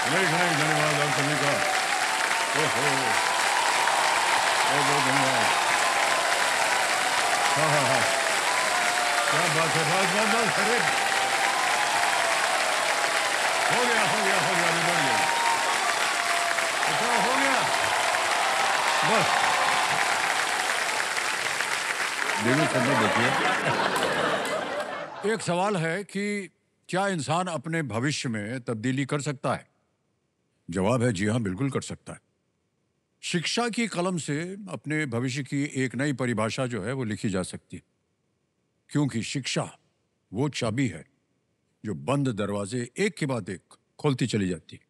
अनेक अनेक धन्यवाद आप सभी का। ओहो, बहुत बहुत धन्यवाद। हाँ हाँ हाँ, क्या बात है, बस बस बस, अरे हो गया, अभी बढ़ गया। अच्छा हो गया, बस देखो सब देखिए। एक सवाल है कि क्या इंसान अपने भविष्य में तब्दीली कर सकता है? जवाब है जी हाँ, बिल्कुल कर सकता है। शिक्षा की कलम से अपने भविष्य की एक नई परिभाषा जो है वो लिखी जा सकती है, क्योंकि शिक्षा वो चाबी है जो बंद दरवाजे एक के बाद एक खोलती चली जाती है।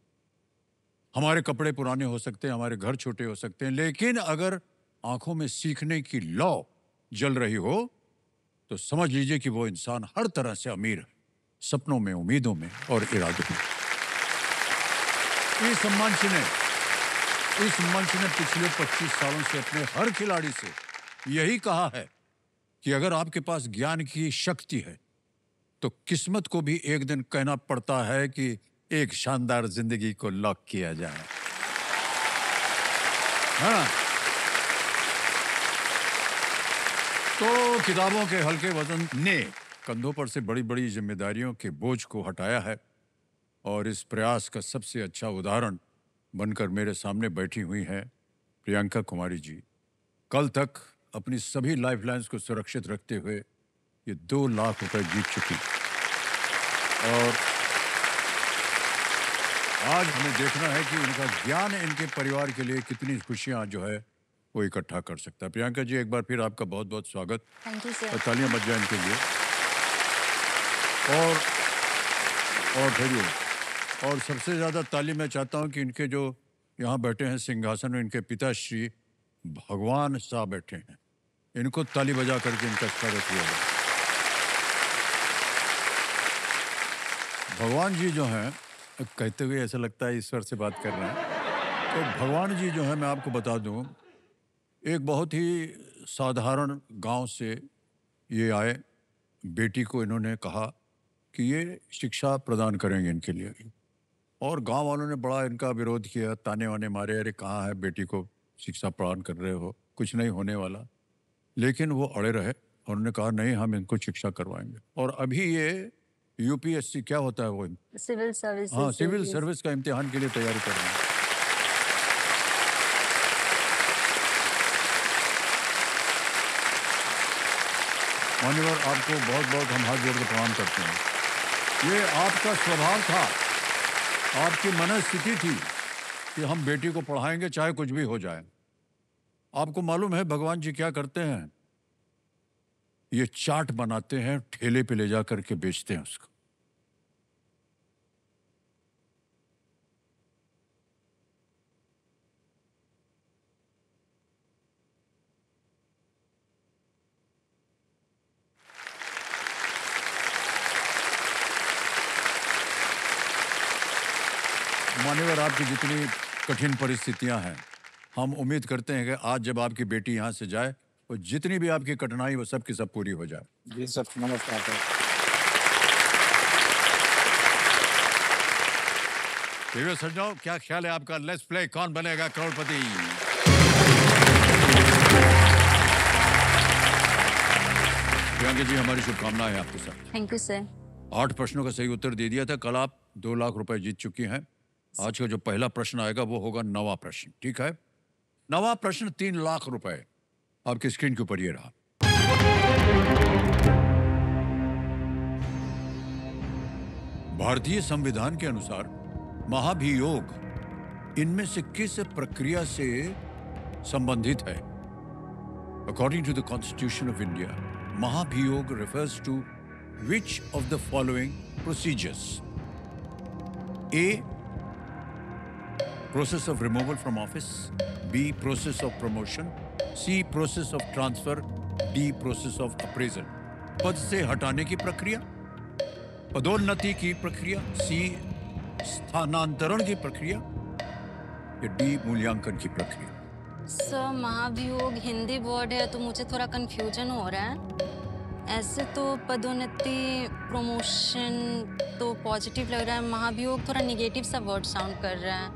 हमारे कपड़े पुराने हो सकते हैं, हमारे घर छोटे हो सकते हैं, लेकिन अगर आंखों में सीखने की लौ जल रही हो तो समझ लीजिए कि वो इंसान हर तरह से अमीर है, सपनों में, उम्मीदों में और इरादों में। इस मंच ने पिछले 25 सालों से अपने हर खिलाड़ी से यही कहा है कि अगर आपके पास ज्ञान की शक्ति है तो किस्मत को भी एक दिन कहना पड़ता है कि एक शानदार जिंदगी को लॉक किया जाए। हाँ, तो किताबों के हल्के वजन ने कंधों पर से बड़ी बड़ी जिम्मेदारियों के बोझ को हटाया है, और इस प्रयास का सबसे अच्छा उदाहरण बनकर मेरे सामने बैठी हुई हैं प्रियंका कुमारी जी। कल तक अपनी सभी लाइफलाइंस को सुरक्षित रखते हुए ये 2 लाख रुपए जीत चुकी, और आज हमें देखना है कि इनका ज्ञान इनके परिवार के लिए कितनी खुशियां जो है वो इकट्ठा कर सकता है। प्रियंका जी, एक बार फिर आपका बहुत बहुत स्वागत। थैंक यू और सर। तालियां बज जाए इनके लिए। और ठहरिए, और सबसे ज़्यादा ताली मैं चाहता हूं कि इनके जो यहाँ बैठे हैं सिंहासन में, इनके पिताश्री भगवान साहब बैठे हैं, इनको ताली बजा करके इनका स्वागत किया जाए। भगवान जी जो हैं, कहते हुए ऐसा लगता है ईश्वर से बात कर रहे हैं। तो भगवान जी जो है, मैं आपको बता दूं, एक बहुत ही साधारण गांव से ये आए। बेटी को इन्होंने कहा कि ये शिक्षा प्रदान करेंगे इनके लिए, और गांव वालों ने बड़ा इनका विरोध किया, ताने वाने मारे, अरे कहाँ है बेटी को शिक्षा प्रदान कर रहे हो, कुछ नहीं होने वाला। लेकिन वो अड़े रहे और उन्होंने कहा नहीं, हम इनको शिक्षा करवाएंगे। और अभी ये यूपीएससी क्या होता है वो, सिविल हाँ, सर्विसेज सिविल सर्विस का इम्तिहान के लिए तैयारी कर रहे हैं। मान्यवर, आपको बहुत बहुत हम हाथ जोड़ के प्रणाम करते हैं। ये आपका स्वभाव था, आपकी मनस्थिति थी कि हम बेटी को पढ़ाएंगे चाहे कुछ भी हो जाए। आपको मालूम है भगवान जी क्या करते हैं? ये चाट बनाते हैं, ठेले पे ले जा करके बेचते हैं उसको। मान्यवर, आपकी जितनी कठिन परिस्थितियां हैं, हम उम्मीद करते हैं कि आज जब आपकी बेटी यहाँ से जाए तो जितनी भी आपकी कठिनाई वो सब की सब पूरी हो जाए। जी सर, नमस्कार सर। प्रिय सज्जनों, क्या ख्याल है आपका? लेट्स प्ले कौन बनेगा करोड़पति। प्रियंका जी, हमारी शुभकामनाएं आपके साथ। Thank you sir. 8 प्रश्नों का सही उत्तर दे दिया था। कल आप 2 लाख रुपए जीत चुकी हैं। आज का जो पहला प्रश्न आएगा वो होगा 9वां प्रश्न, ठीक है? 9वां प्रश्न 3 लाख रुपए आपकी स्क्रीन के ऊपर ये रहा। भारतीय संविधान के अनुसार महाभियोग इनमें से किस प्रक्रिया से संबंधित है? According to the constitution of India, महाभियोग refers to which of the following procedures? A, process of removal from office. B, process of promotion. C, process of transfer. D, process of appraisal. पद से हटाने की प्रक्रिया, पदोन्नति की प्रक्रिया, C, स्थानांतरण की प्रक्रिया, या D, मूल्यांकन की प्रक्रिया। सर, महाभियोग हिंदी वर्ड है तो मुझे थोड़ा कंफ्यूजन हो रहा है। ऐसे तो पदोन्नति, प्रमोशन तो पॉजिटिव लग रहा है। महाभियोग थोड़ा नेगेटिव सा वर्ड साउंड कर रहा है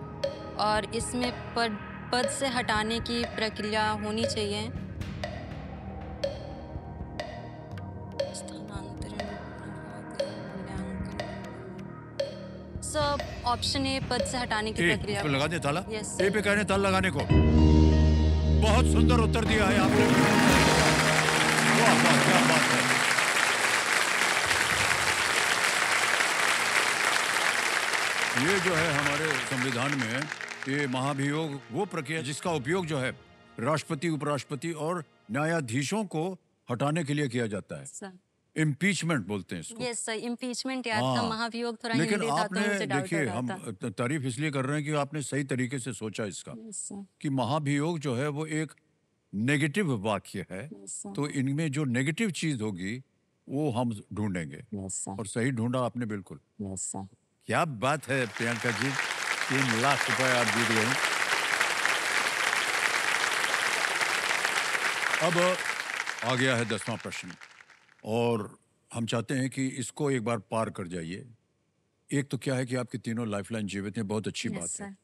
और इसमें पद से हटाने की प्रक्रिया होनी चाहिए। स्थानांतरण, मूल्यांकन। सब ऑप्शन ए, पद से हटाने की ए, प्रक्रिया। इसको लगा दे ताला। यस ए पे कहने ताला लगाने को। बहुत सुंदर उत्तर दिया है आपने। वाह वाह, क्या बात है। ये जो है हमारे संविधान में, ये महाभियोग वो प्रक्रिया जिसका उपयोग जो है राष्ट्रपति, उपराष्ट्रपति और न्यायाधीशों को हटाने के लिए किया जाता है। सर। इम्पीचमेंट बोलते हैं इसको। यस सर, इम्पीचमेंट याद था, हाँ, महाभियोग थोड़ा लेकिन हिंदी था तो आपने मुझे डाउट हो देखिए, रहा हम था। तारीफ इसलिए कर रहे हैं कि आपने सही तरीके से सोचा इसका, यस सर। कि महाभियोग जो है वो एक नेगेटिव वाक्य है, यस सर। तो इनमें जो नेगेटिव चीज होगी वो हम ढूंढेंगे, यस सर। और सही ढूंढा आपने बिल्कुल। Yes sir. क्या बात है प्रियंका जी, 3 लाख रुपए आप जीत गए। अब आ गया है 10वां प्रश्न, और हम चाहते हैं कि इसको एक बार पार कर जाइए। एक तो क्या है कि आपकी तीनों लाइफलाइन जीवित हैं, बहुत अच्छी यस बात है। सर।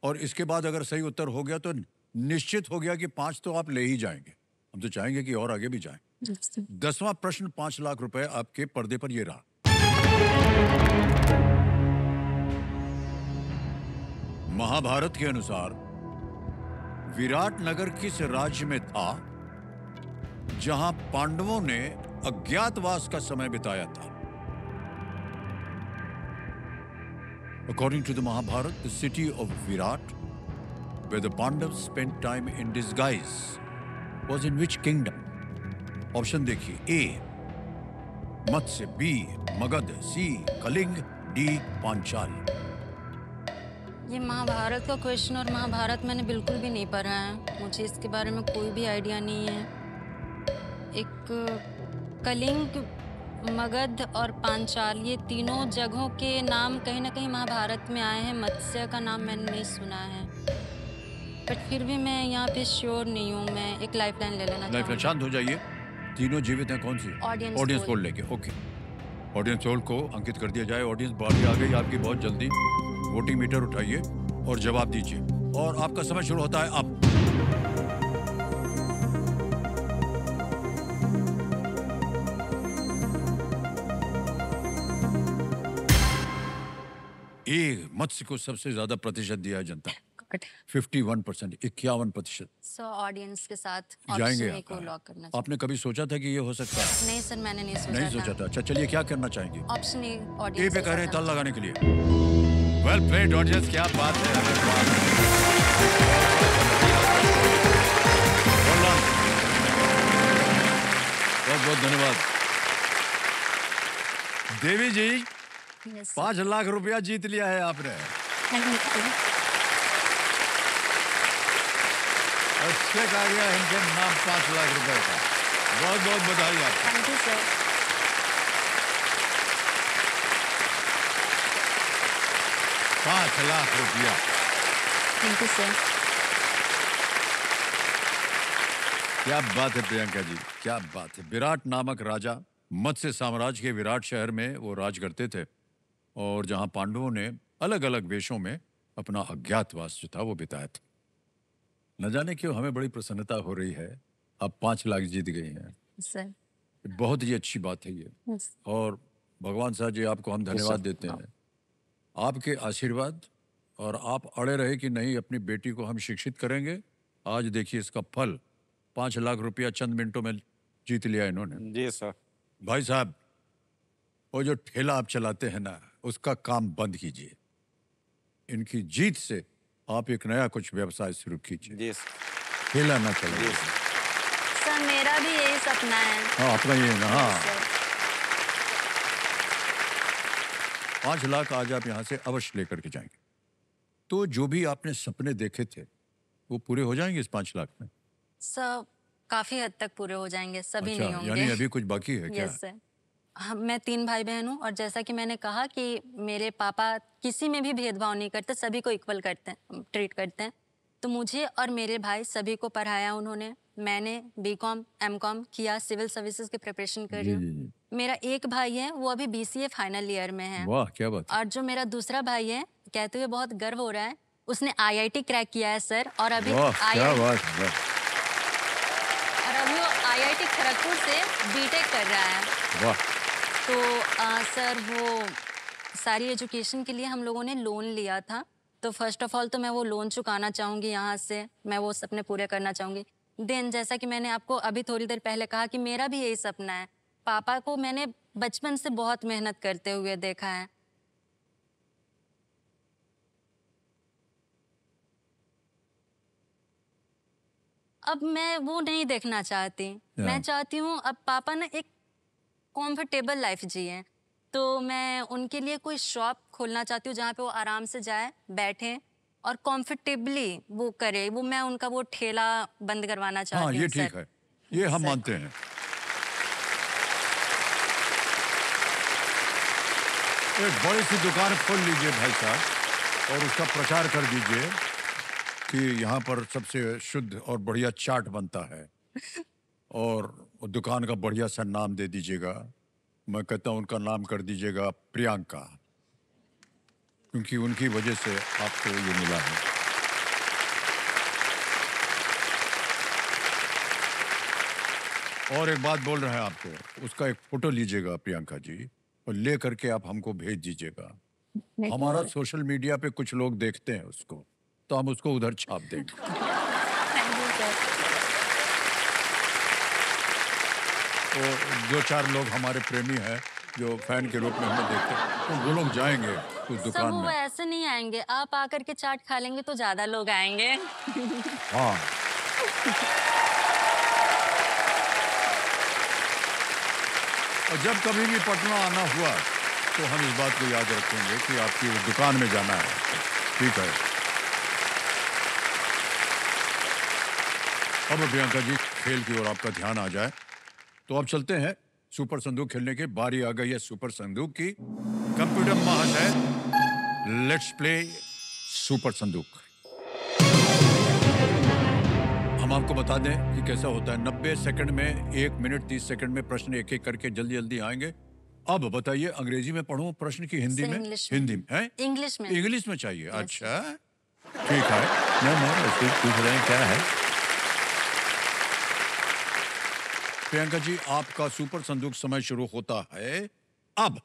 और इसके बाद अगर सही उत्तर हो गया तो निश्चित हो गया कि 5 तो आप ले ही जाएंगे। हम तो चाहेंगे कि और आगे भी जाएं। Yes sir. 10वां प्रश्न, 5 लाख रुपए आपके पर्दे पर ये रहा। महाभारत के अनुसार विराट नगर किस राज्य में था जहां पांडवों ने अज्ञातवास का समय बिताया था? According to the Mahabharata, the city of Virat, where the Pandavas spent time in disguise, was in which kingdom? Option देखिए, ए मत्स्य, बी मगध, सी कलिंग, डी पांचाल। ये महाभारत का क्वेश्चन, और महाभारत मैंने बिल्कुल भी नहीं पढ़ा है, मुझे इसके बारे में कोई भी आइडिया नहीं है। एक कलिंग, मगध और पांचाल, ये तीनों जगहों के नाम कहीं ना कहीं महाभारत में आए हैं। मत्स्य का नाम मैंने नहीं सुना है, बट फिर भी मैं यहाँ पे श्योर नहीं हूँ। मैं एक लाइफलाइन ले लेना लाइफलाइन, चाहूँगी। शांत हो जाइए। तीनों जीवित हैं, कौन सी? ऑडियंस पोल लेके। ओके, ऑडियंस पोल को अंकित कर दिया जाए। ऑडियंस बारी आ गई आपकी बहुत जल्दी। वोटिंग मीटर उठाइए और जवाब दीजिए, और आपका समय शुरू होता है अब। ए मत्स्य को सबसे ज्यादा प्रतिशत दिया है जनता, 51%, 51%। सो ऑडियंस के साथ जाएंगे ऑप्शन ए को आप। लॉक करना चाहिए। आपने कभी सोचा था कि ये हो सकता है? नहीं सर, मैंने नहीं नहीं सोचा था। अच्छा चलिए, क्या करना चाहेंगे? ऑप्शन ए, ए ऑडियंस पे के कह रहे हैं साथ ताल लगाने के लिए। वेल प्लेड ऑडियंस, क्या बात है। बहुत बहुत धन्यवाद देवी जी। Yes, sir. 5 लाख रुपया जीत लिया है आपने। Thank you. और चेक आ गया इनके नाम 5 लाख रुपए का। बहुत बहुत बधाई आपको। Thank you, sir. 5 लाख रुपया। Thank you, sir. क्या बात है प्रियंका जी, क्या बात है। विराट नामक राजा मत्स्य साम्राज्य के विराट शहर में वो राज करते थे, और जहां पांडवों ने अलग अलग वेशों में अपना अज्ञातवास जो था वो बिताया था। न जाने क्यों हमें बड़ी प्रसन्नता हो रही है। आप 5 लाख जीत गई हैं। Sir. बहुत ही अच्छी बात है ये, Yes. और भगवान साहब जी आपको हम धन्यवाद देते हैं। आपके आशीर्वाद, और आप अड़े रहे कि नहीं अपनी बेटी को हम शिक्षित करेंगे। आज देखिए इसका फल, 5 लाख रुपया चंद मिनटों में जीत लिया इन्होंने। जी सर। भाई साहब, वो जो ठेला आप चलाते हैं ना, उसका काम बंद कीजिए। इनकी जीत से आप एक नया कुछ व्यवसाय शुरू कीजिए। जी सर। ठेला ना चलाइए। जी सर। सर, मेरा भी यही सपना है। हाँ, अपना ये ना। हाँ, Yes, sir. 5 लाख आज आप यहाँ से अवश्य लेकर के जाएंगे। तो जो भी आपने सपने देखे थे वो पूरे हो जाएंगे इस 5 लाख में? सर, काफी हद तक पूरे हो जाएंगे, सभी अच्छा, नहीं होंगे। यानी अभी कुछ बाकी है क्या? Yes sir. मैं 3 भाई बहन हूँ, और जैसा कि मैंने कहा कि मेरे पापा किसी में भी भेदभाव नहीं करते, सभी को इक्वल करते हैं, ट्रीट करते हैं। तो मुझे और मेरे भाई सभी को पढ़ाया उन्होंने, मैंने बीकॉम एमकॉम किया, सिविल सर्विसेज की प्रिपरेशन कर रही जी हूँ। जी जी। मेरा एक भाई है, वो अभी बीसीए फाइनल ईयर में है। वाह क्या बात है। और जो मेरा दूसरा भाई है, कहते हुए बहुत गर्व हो रहा है, उसने आईआईटी क्रैक किया है सर। और अभी वाह क्या बात है। वो आईआईटी खड़गपुर से बीटेक कर रहा है। वाह। तो सर वो सारी एजुकेशन के लिए हम लोगों ने लोन लिया था। तो फर्स्ट ऑफ ऑल तो मैं वो लोन चुकाना चाहूँगी यहाँ से, मैं वो सपने पूरे करना चाहूँगी। देन जैसा कि मैंने आपको अभी थोड़ी देर पहले कहा कि मेरा भी यही सपना है। पापा को मैंने बचपन से बहुत मेहनत करते हुए देखा है। अब मैं वो नहीं देखना चाहती। मैं चाहती हूँ अब पापा ना एक कंफर्टेबल लाइफ जिए। तो मैं उनके लिए कोई शॉप खोलना चाहती हूँ जहाँ पे वो आराम से जाए, बैठे और कंफर्टेबली वो करे। वो मैं उनका वो ठेला बंद करवाना हाँ चाहती ये हूँ ठीक सर। है, ये हम सर। मानते हैं। एक बड़ी सी दुकान खोल लीजिए भाई साहब और उसका प्रचार कर दीजिए कि यहाँ पर सबसे शुद्ध और बढ़िया चाट बनता है, और दुकान का बढ़िया सा नाम दे दीजिएगा। मैं कहता हूँ उनका नाम कर दीजिएगा प्रियंका, क्योंकि उनकी वजह से आपको ये मिला है। और एक बात बोल रहे हैं आपको, उसका एक फोटो लीजिएगा प्रियंका जी और ले करके आप हमको भेज दीजिएगा। हमारा सोशल मीडिया पे कुछ लोग देखते हैं उसको, तो हम उसको उधर छाप देंगे। Thank you sir. तो दो चार लोग हमारे प्रेमी हैं जो फैन के रूप में हमें देखते हैं, तो वो लोग जाएंगे उस सब दुकान वो में। ऐसे नहीं आएंगे, आप आकर के चाट खा लेंगे तो ज्यादा लोग आएंगे। हाँ। और जब कभी भी पटना आना हुआ तो हम इस बात को याद रखेंगे कि आपकी उस दुकान में जाना है। ठीक है। अब प्रियंका जी खेल की ओर आपका ध्यान आ जाए तो अब चलते हैं सुपर संदूक खेलने की बारी आ गई है। सुपर संदूक की। कंप्यूटर महाशय, लेट्स प्ले सुपर संदूक। हम आपको बता दें कि कैसा होता है। 90 सेकंड में 1 मिनट 30 सेकंड में प्रश्न एक एक करके जल्दी जल्दी आएंगे। अब बताइए, अंग्रेजी में पढ़ूं प्रश्न की हिंदी में? हिंदी में है? इंग्लिश में। इंग्लिश में चाहिए। अच्छा ठीक है। मैं पूछ रहे हैं क्या है। प्रियंका जी, आपका सुपर संदूक समय शुरू होता है अब।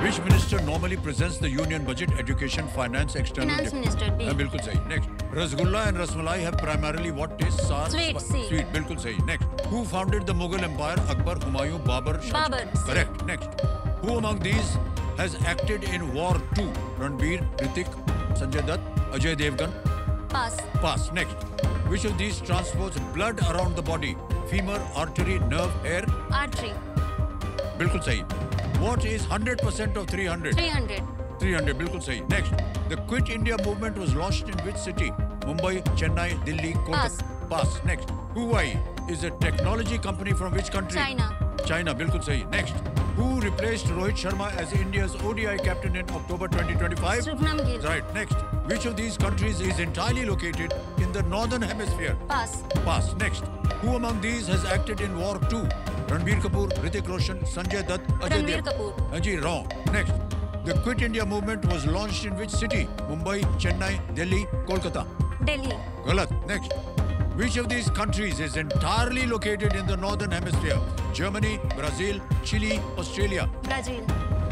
Which minister normally presents the union budget, education, finance, external? Finance minister, B. बिल्कुल सही। Next. Rasgulla and rasmalai have primarily what taste? Sour, Sweet, C. Sweet, बिल्कुल सही। Next. Who founded the Mughal Empire? Akbar, Humayun, Babur, Shah Babur, Jahan? C. Correct. Next. Who among these has acted in War 2? Ranbir, Hrithik, Sanjay Dutt, Ajay Devgan? Pass. Pass. Next. Which of these transports blood around the body? Femur, artery, nerve, hair? Artery. बिल्कुल सही। What is 100% of 300? 300. 300, बिल्कुल सही। Next. The Quit India movement was launched in which city? Mumbai, Chennai, Delhi, Kolkata? Pass. Next. Huawei is a technology company from which country? China. China, बिल्कुल सही। Next. Who replaced Rohit Sharma as India's ODI captain in October 2025? Shubhnam Gill. Right. Next. Which of these countries is entirely located in the northern hemisphere? Pass. Pass. Next. Who among these has acted in War 2? Ranbir Kapoor, Hrithik Roshan, Sanjay Dutt, Ajay Ranbir Devgan? Kapoor. Haji, wrong. Next. The Quit India movement was launched in which city? Mumbai, Chennai, Delhi, Kolkata? Delhi. Galat. Next. Which of these countries is entirely located in the northern hemisphere? Germany, Brazil, Chile, Australia? Brazil.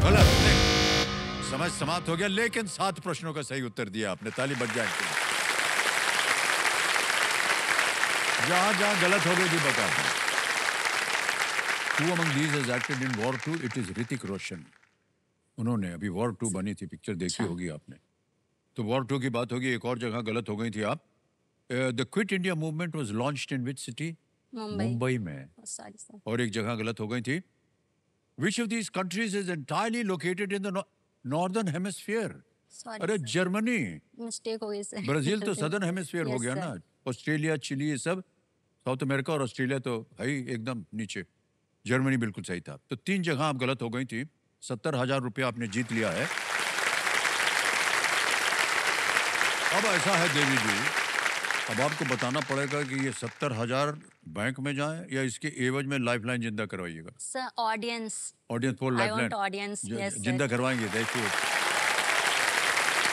गलत। Next. समय समाप्त हो गया, लेकिन 7 प्रश्नों का सही उत्तर दिया आपने। ताली बज जाए इनके लिए। जहां जहां गलत हो गई जी बता दें। Who among these has acted in War 2? It is Hrithik Roshan. उन्होंने अभी War 2 बनी थी, पिक्चर देखी होगी आपने। तो War 2 की बात होगी। एक और जगह गलत हो गई थी आप। The Quit India movement was launched in which city? Mumbai. Mumbai में। Sorry sir. और एक जगह गलत हो गई थी। Which of these countries is entirely located in the northern hemisphere? Sorry. अरे जर्मनी। मिस्टेक हो गई सर। ब्राजील तो सदर्न हेमिस्फीयर हो Yes, गया sir. ना। ऑस्ट्रेलिया, चिली, ये सब साउथ अमेरिका, और ऑस्ट्रेलिया तो है ही एकदम नीचे। जर्मनी बिल्कुल सही था। तो 3 जगह आप गलत हो गई थी। 70,000 रुपया आपने जीत लिया है। अब ऐसा है देवी जी अब आपको बताना पड़ेगा कि ये 70,000 बैंक में जाए या इसके एवज में लाइफलाइन जिंदा करवाइएगा। Sir audience, audience for I lifeline want audience, yes sir. जिंदा करवाएंगे, देखिए।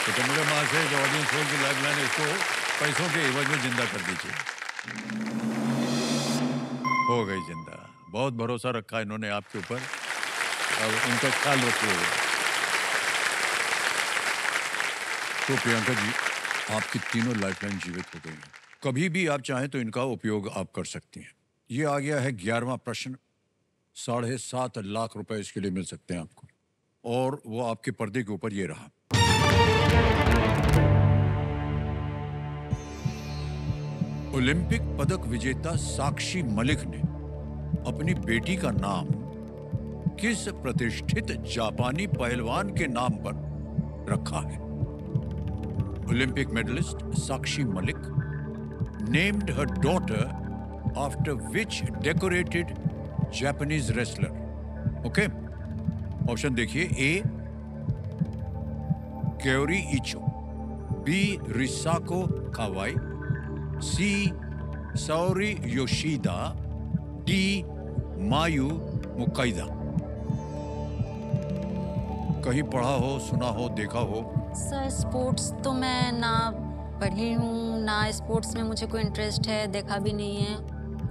तो कमरे माँ से जो ऑडियंस फॉर की लाइफलाइन है इसको पैसों के एवज में जिंदा कर दीजिए। हो गई जिंदा। बहुत भरोसा रखा इन्होंने आपके ऊपर, अब उनका ख्याल रखिएगा। तो प्रियंका जी, आपकी तीनों लाइफलाइन जीवित हो गई हैं। कभी भी आप चाहें तो इनका उपयोग आप कर सकती हैं। ये आ गया है 11वां प्रश्न। 7.5 लाख रुपए इसके लिए मिल सकते हैं आपको, और वो आपके पर्दे के ऊपर ये रहा। ओलंपिक पदक विजेता साक्षी मलिक ने अपनी बेटी का नाम किस प्रतिष्ठित जापानी पहलवान के नाम पर रखा है? Olympic medalist Sakshi Malik named her daughter after which decorated Japanese wrestler? Okay? Option देखिए। A Kaori Icho, B Risako Kawai, C Saori Yoshida, D Mayu Mukaida. कहीं पढ़ा हो, सुना हो, देखा हो? सर स्पोर्ट्स तो मैं ना पढ़ी हूँ, ना स्पोर्ट्स में मुझे कोई इंटरेस्ट है, देखा भी नहीं है,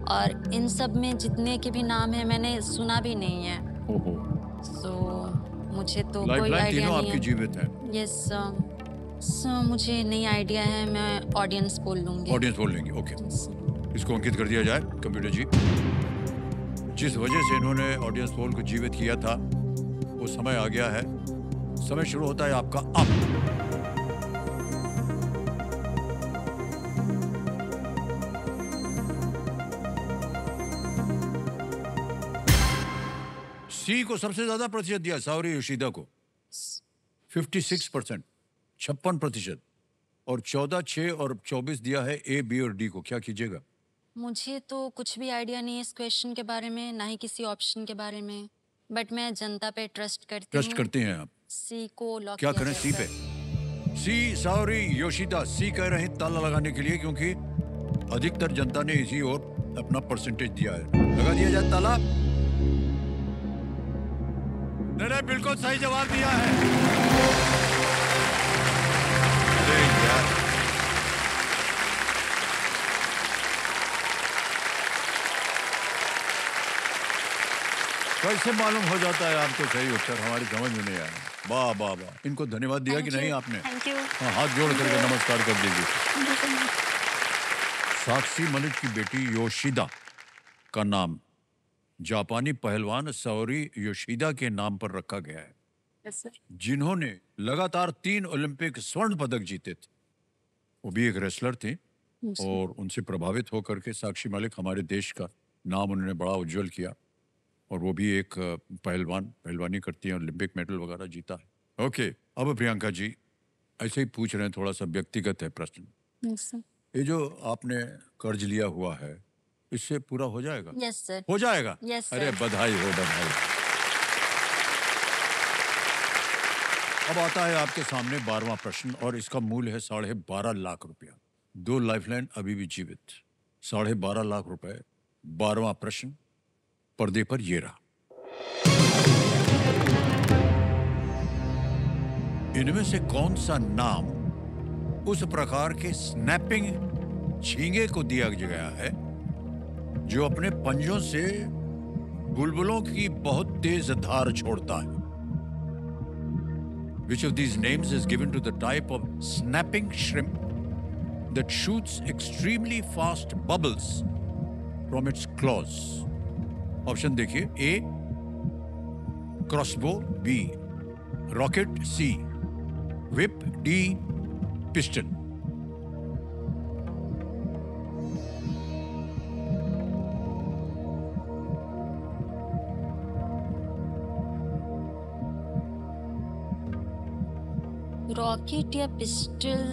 और इन सब में जितने के भी नाम है मैंने सुना भी नहीं है। ओहो। सो मुझे तो कोई लाइफलाइन आइडिया तीनों नहीं आपकी है। जीवित है। यस सर, मुझे नहीं आइडिया है, मैं ऑडियंस बोल लूँगी। ऑडियंस बोल लेंगे, ओके। इसको अंकित कर दिया जाए कंप्यूटर जी। जिस वजह से इन्होंने ऑडियंस पोल को जीवित किया था वो समय आ गया है। समय शुरू होता है आपका अब। सी को सबसे ज्यादा प्रतिशत दिया साओरी योशिदा को, 56%, 56%, और 14, 6 और 24 दिया है ए, बी और डी को। क्या कीजिएगा? मुझे तो कुछ भी आइडिया नहीं है इस क्वेश्चन के बारे में, ना ही किसी ऑप्शन के बारे में, बट मैं जनता पे ट्रस्ट करती ट्रस्ट हूँ। करते हैं आप? सी को लॉक क्या किया करें? जाए, सी सर। पे। सी साओरी योशिदा, सी कह रहे हैं ताला लगाने के लिए, क्योंकि अधिकतर जनता ने इसी ओर अपना परसेंटेज दिया है। लगा दिया जाए ताला। नहीं, बिल्कुल सही जवाब दिया है। अरे यार, कैसे मालूम हो जाता है आपको सही उत्तर? हमारी समझ में नहीं आया। वाह वाह वाह। इनको धन्यवाद दिया कि नहीं आपने? Thank you. हाँ, हाथ जोड़ करके नमस्कार कर दीजिए। साक्षी मलिक की बेटी योशिदा का नाम जापानी पहलवान साओरी योशिदा के नाम पर रखा गया है, यस सर। जिन्होंने लगातार 3 ओलंपिक स्वर्ण पदक जीते थे। वो भी एक रेसलर थे, और उनसे प्रभावित होकर के साक्षी मलिक हमारे देश का नाम उन्होंने बड़ा उज्जवल किया, और वो भी एक पहलवानी करती हैं, ओलंपिक मेडल वगैरह जीता है। ओके, अब प्रियंका जी ऐसे ही पूछ रहे हैं, थोड़ा सा व्यक्तिगत है प्रश्न। Yes sir. ये जो आपने कर्ज लिया हुआ है, इससे पूरा हो जाएगा? Yes sir. हो जाएगा? Yes, sir. अरे बधाई हो, बधाई। अब आता है आपके सामने 12वां प्रश्न, और इसका मूल्य है 12.5 लाख रुपया। 2 लाइफलाइन अभी भी जीवित। 12.5 लाख रुपए। 12वां प्रश्न पर्दे पर ये रहा। इनमें से कौन सा नाम उस प्रकार के स्नैपिंग झींगे को दिया गया है जो अपने पंजों से बुलबुलों की बहुत तेज धार छोड़ता है? Which of these names is given to the type of snapping shrimp that shoots extremely fast bubbles from its claws? Option देखिए। ए क्रॉसबो, बी रॉकेट, सी whip, डी पिस्टन। रॉकेट या पिस्टल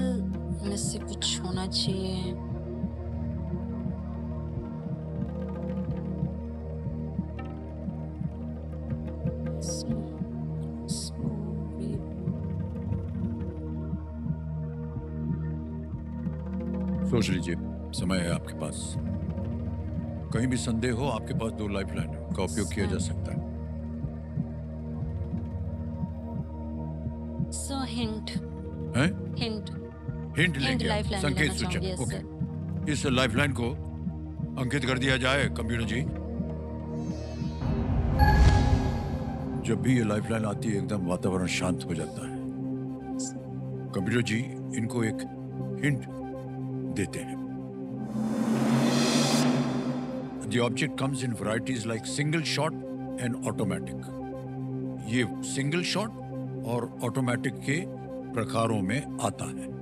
में से कुछ होना चाहिए। सोच लीजिए, समय है आपके पास। कहीं भी संदेह हो, आपके पास 2 लाइफलाइन है, उनका उपयोग किया जा सकता है। सो हिंट हैं? हिंट हिंट हिंट लेंगे आप, लाइफलाइन संकेत लेना चाहूंगी। सूचक। Yes okay, sir. इस लाइफलाइन को अंकित कर दिया जाए कंप्यूटर जी। जब भी ये लाइफलाइन आती है, एकदम वातावरण शांत हो जाता है। कंप्यूटर जी इनको एक हिंट देते हैं। The object comes in varieties like single shot and automatic. ये सिंगल शॉट और ऑटोमेटिक के प्रकारों में आता है।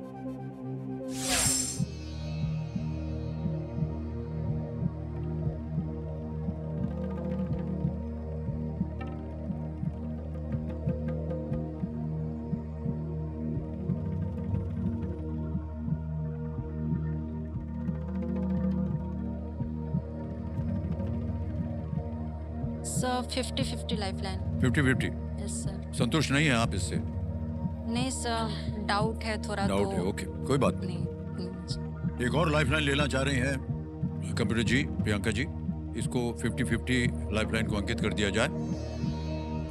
Sir 50-50 lifeline. 50-50 yes sir. संतुष्ट नहीं है आप इससे? नहीं सर, डाउट है थोड़ा। डाउट तो है, ओके, कोई बात नहीं। नहीं। एक और लाइफलाइन लेना चाह रही हैं कंप्यूटर जी, प्रियंका जी। इसको 50-50 लाइफलाइन को अंकित कर दिया जाए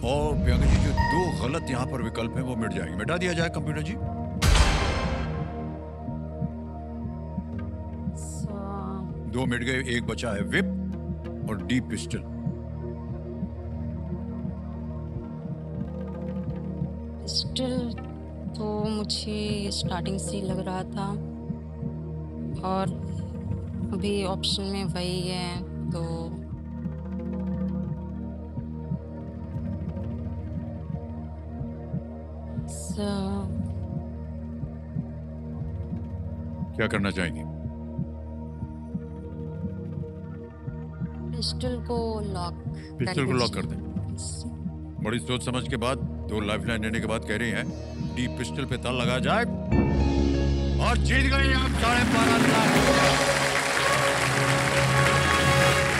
और प्रियंका जी जो 2 गलत यहाँ पर विकल्प हैं वो मिट जाएंगे। मिटा दिया जाए कंप्यूटर जी। सर 2 मिट गए, एक बचा है विप और डी पिस्टल। स्टिल तो मुझे स्टार्टिंग से ही लग रहा था, और अभी ऑप्शन में वही है, तो क्या करना चाहेंगे? पिस्टल को लॉक पिस्टल को लॉक कर दें। बड़ी सोच समझ के बाद, 2 लाइफलाइन लेने के बाद कह रही हैं डी पिस्टल पे ताला लगाया जाए और जीत गई आप 12.5 लाख।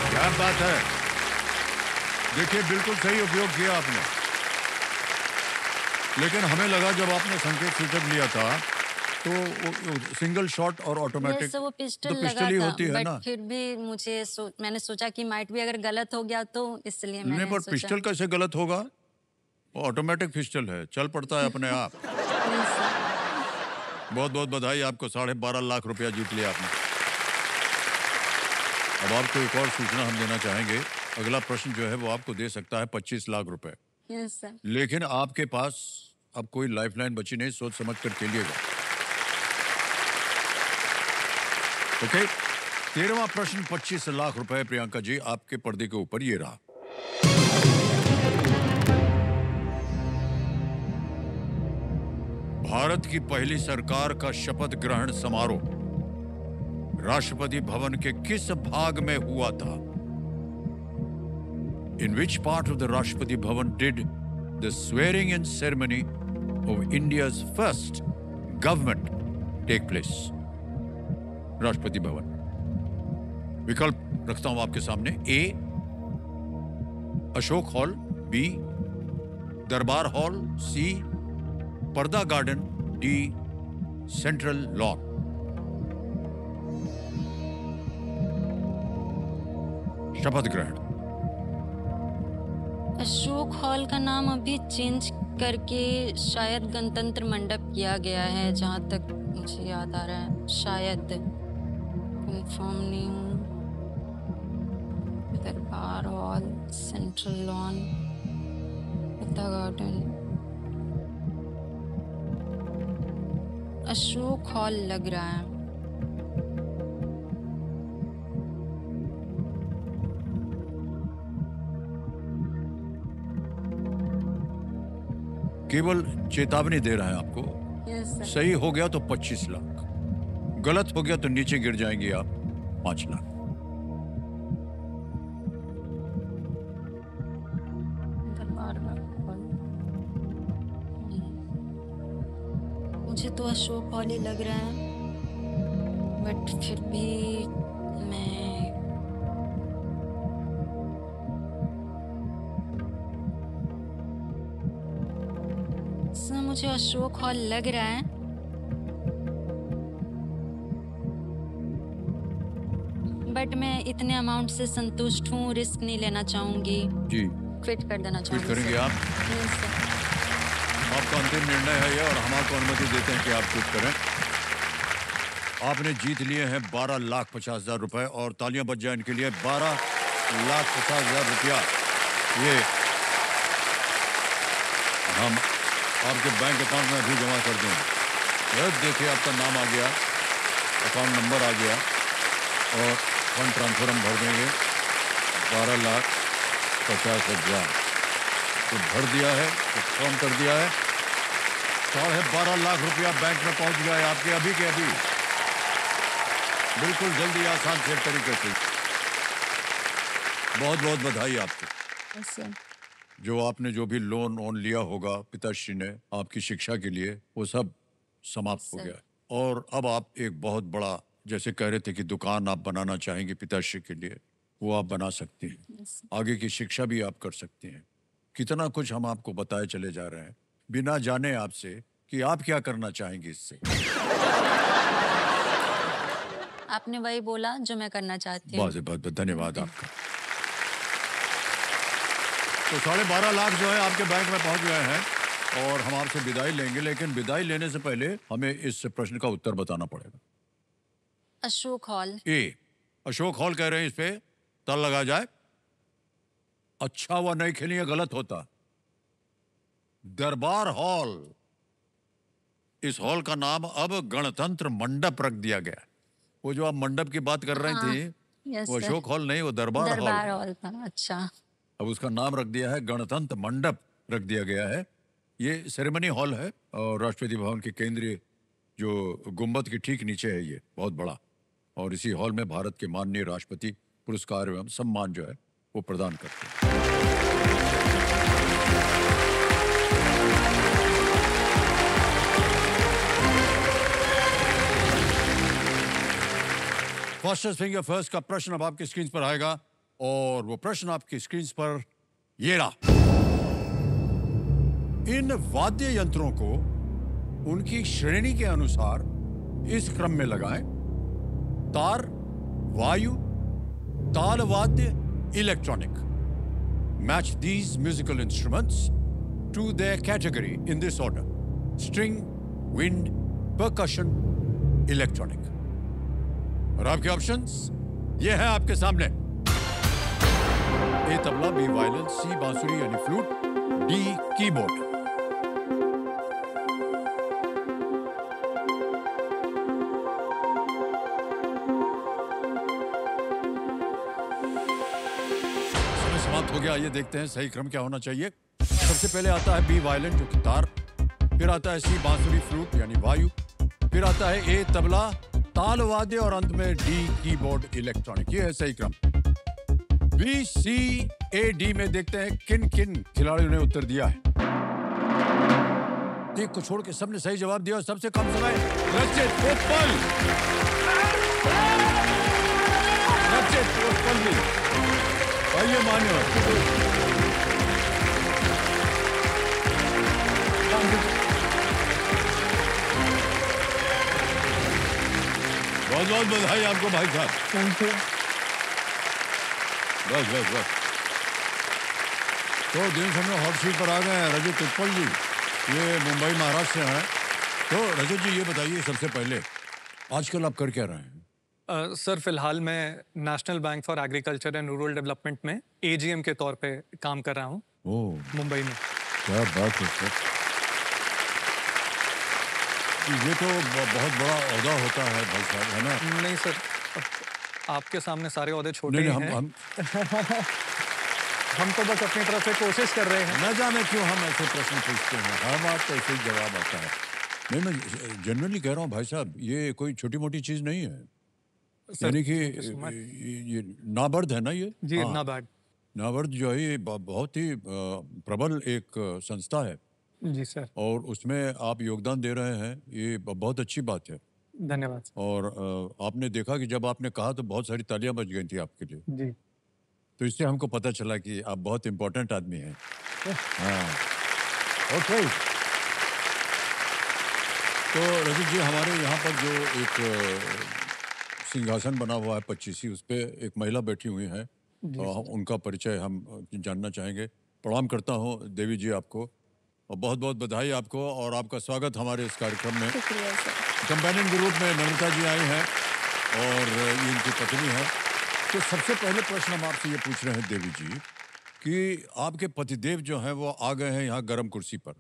क्या बात है, देखिए बिल्कुल सही उपयोग किया आपने। लेकिन हमें लगा जब आपने संकेत सूचक लिया था तो वो सिंगल शॉट और ऑटोमेटिक वो तो पिस्टल पिस्टल ही लगा होती था, है बट ना। फिर भी मैंने सोचा कि माइट भी अगर गलत हो गया तो इसलिए नहीं, मैंने पर सोचा। पिस्टल कैसे गलत होगा? वो ऑटोमेटिक पिस्टल है, चल पड़ता है अपने आप। नहीं सर। बहुत बहुत बधाई आपको, 12.5 लाख रुपया जीत लिया आपने। अब आपको एक और सूचना हम देना चाहेंगे। अगला प्रश्न जो है वो आपको दे सकता है 25 लाख रुपए। Yes sir. लेकिन आपके पास अब कोई लाइफलाइन बची नहीं, सोच समझ कर खेलिएगा। ओके, 13वां प्रश्न 25 लाख रुपए प्रियंका जी आपके पर्दे के ऊपर ये रहा। भारत की पहली सरकार का शपथ ग्रहण समारोह राष्ट्रपति भवन के किस भाग में हुआ था? In which part of the Rashtrapati Bhavan did the swearing-in ceremony of India's first government take place? Rashtrapati Bhavan. विकल्प रखता हूं आपके सामने। ए अशोक हॉल, बी दरबार हॉल, सी पर्दा गार्डन, डी सेंट्रल लॉन। शपथ ग्रहण। अशोक हॉल का नाम अभी चेंज करके शायद गणतंत्र मंडप किया गया है, जहाँ तक मुझे याद आ रहा है। शायद, कंफर्म नहीं हूँ। दरबार हॉल, सेंट्रल लॉन, पर्दा गार्डन, अशोक हॉल लग रहा है। केवल चेतावनी दे रहा है आपको। Yes sir. सही हो गया तो 25 लाख, गलत हो गया तो नीचे गिर जाएंगे आप 5 लाख। दरबार हॉल, मुझे तो अशोक हॉल ही लग रहा है, बट फिर भी मैं सर, मुझे अशोक हॉल लग रहा है। बट मैं इतने अमाउंट से संतुष्ट हूँ, रिस्क नहीं लेना चाहूँगी, जी, क्विट कर देना क्विट चाहूँगी करेंगे सर। आप? Please sir. आपका अंतिम निर्णय है ये और हम आपको अनुमति देते हैं कि आप क्विट करें। आपने जीत लिए हैं 12,50,000 रुपए और तालियां बज जाए इनके लिए। 12,50,000 रुपया ये हम आपके बैंक अकाउंट में अभी जमा कर देंगे। देखिए आपका नाम आ गया, अकाउंट नंबर आ गया और फंड ट्रांसफर हम भर देंगे। 12,50,000 तो भर दिया है, तो फॉर्म कर दिया है। 12.5 लाख रुपया बैंक में पहुंच गया है आपके अभी के अभी, बिल्कुल जल्दी आसान से तरीके से। बहुत बहुत बधाई आपको। Yes sir. जो आपने जो भी लोन वोन लिया होगा पिताश्री ने आपकी शिक्षा के लिए, वो सब समाप्त हो सर। गया है। और अब आप एक बहुत बड़ा, जैसे कह रहे थे कि दुकान आप बनाना चाहेंगे पिताश्री के लिए, वो आप बना सकती हैं। यस। आगे की शिक्षा भी आप कर सकती हैं। कितना कुछ हम आपको बताए चले जा रहे हैं बिना जाने आपसे कि आप क्या करना चाहेंगे इससे। आपने वही बोला जो मैं करना चाहती हूँ। बहुत बहुत धन्यवाद आपका। तो 12.5 लाख जो है आपके बैंक में पहुंच गए हैं और हम आपसे विदाई लेंगे, लेकिन विदाई लेने से पहले हमें इस प्रश्न का उत्तर बताना पड़ेगा। अशोक हॉल। ए, अशोक हॉल कह रहे हैं, इस पे ताल लगा जाए। अच्छा हुआ नहीं खेली, ये गलत होता। दरबार हॉल। इस हॉल का नाम अब गणतंत्र मंडप रख दिया गया। वो जो आप मंडप की बात कर रही हाँ, थी, यस वो सर। अशोक हॉल नहीं, वो दरबार हॉल। दरबार हॉल था, अच्छा। अब उसका नाम रख दिया है गणतंत्र मंडप रख दिया गया है। ये सेरेमनी हॉल है और राष्ट्रपति भवन के केंद्रीय जो गुंबद के ठीक नीचे है, ये बहुत बड़ा। और इसी हॉल में भारत के माननीय राष्ट्रपति पुरस्कार एवं सम्मान जो है वो प्रदान करते हैं। फास्टेस्ट फिंगर फर्स्ट का प्रश्न अब आपकी स्क्रीन पर आएगा और वो प्रश्न आपकी स्क्रीन पर ये रहा। इन वाद्य यंत्रों को उनकी श्रेणी के अनुसार इस क्रम में लगाएं: तार, वायु, ताल वाद्य, electronic. Match these musical instruments to their category in this order: string, wind, percussion, electronic. और आपके ऑप्शंस ये हैं आपके सामने: A tabla, B violin, C बांसुरी यानी फ्लूट, डी कीबोर्ड। समय समाप्त हो गया। ये देखते हैं सही क्रम क्या होना चाहिए। सबसे पहले आता है बी वायलिन जो कि तार, फिर आता है सी बांसुरी फ्लूट यानी वायु, फिर आता है ए तबला, ताल वाद्य और अंत में डी कीबोर्ड इलेक्ट्रॉनिक। ये है सही क्रम। बी, सी, ए, डी में देखते हैं किन किन खिलाड़ियों ने उत्तर दिया है। एक को छोड़ के सबने सही जवाब दिया और सबसे कम समय रचित उत्पल। रचित उत्पल जी, आइए मान्य। बहुत बहुत बधाई आपको भाई साहब। Thank you. बस बस बस। तो दिन समय हॉट सीट पर आ गए हैं रजत उत्पल जी, ये मुंबई महाराष्ट्र से हैं। तो रजत जी ये बताइए सबसे पहले, आजकल आप कर क्या रहे हैं? सर फिलहाल मैं national bank for agriculture and rural development में एजीएम के तौर पे काम कर रहा हूँ ओह, मुंबई में। क्या बात है सर। ये तो बहुत बड़ा ओहदा होता है भाई साहब, है ना? नहीं सर, आपके सामने सारे ओहदे छोटे नहीं ही हम हैं। हम हम तो बस अपनी तरफ से कोशिश कर रहे हैं। न जाने क्यों हम ऐसे प्रश्न पूछते हैं, हर बात का ऐसे ही जवाब आता है। नहीं, मैं जनरली कह रहा हूँ भाई साहब, ये कोई छोटी मोटी चीज नहीं है। सर, यानी कि thank you so much। ये नाबार्ड है ना ये? जी हाँ, ना बैड। नाबार्ड जो है ये बहुत ही प्रबल एक संस्था है जी सर, और उसमें आप योगदान दे रहे हैं, ये बहुत अच्छी बात है। धन्यवाद सर। और आपने देखा कि जब आपने कहा तो बहुत सारी तालियां बज गई थी आपके लिए। जी तो इससे हमको पता चला कि आप बहुत इम्पोर्टेंट आदमी हैं। हाँ, ओके। तो रजत जी, हमारे यहाँ पर जो एक सिंहासन बना हुआ है 25 उस पे एक महिला बैठी हुई है और उनका परिचय हम जानना चाहेंगे। प्रणाम करता हूँ देवी जी आपको और बहुत बहुत बधाई आपको और आपका स्वागत हमारे इस कार्यक्रम में। शुक्रिया सर। कंपेनियन के रूप में नमिता जी आई हैं और ये इनकी पत्नी है। तो सबसे पहले प्रश्न हम आपसे ये पूछ रहे हैं देवी जी कि आपके पतिदेव जो हैं वो आ गए हैं यहाँ गर्म कुर्सी पर,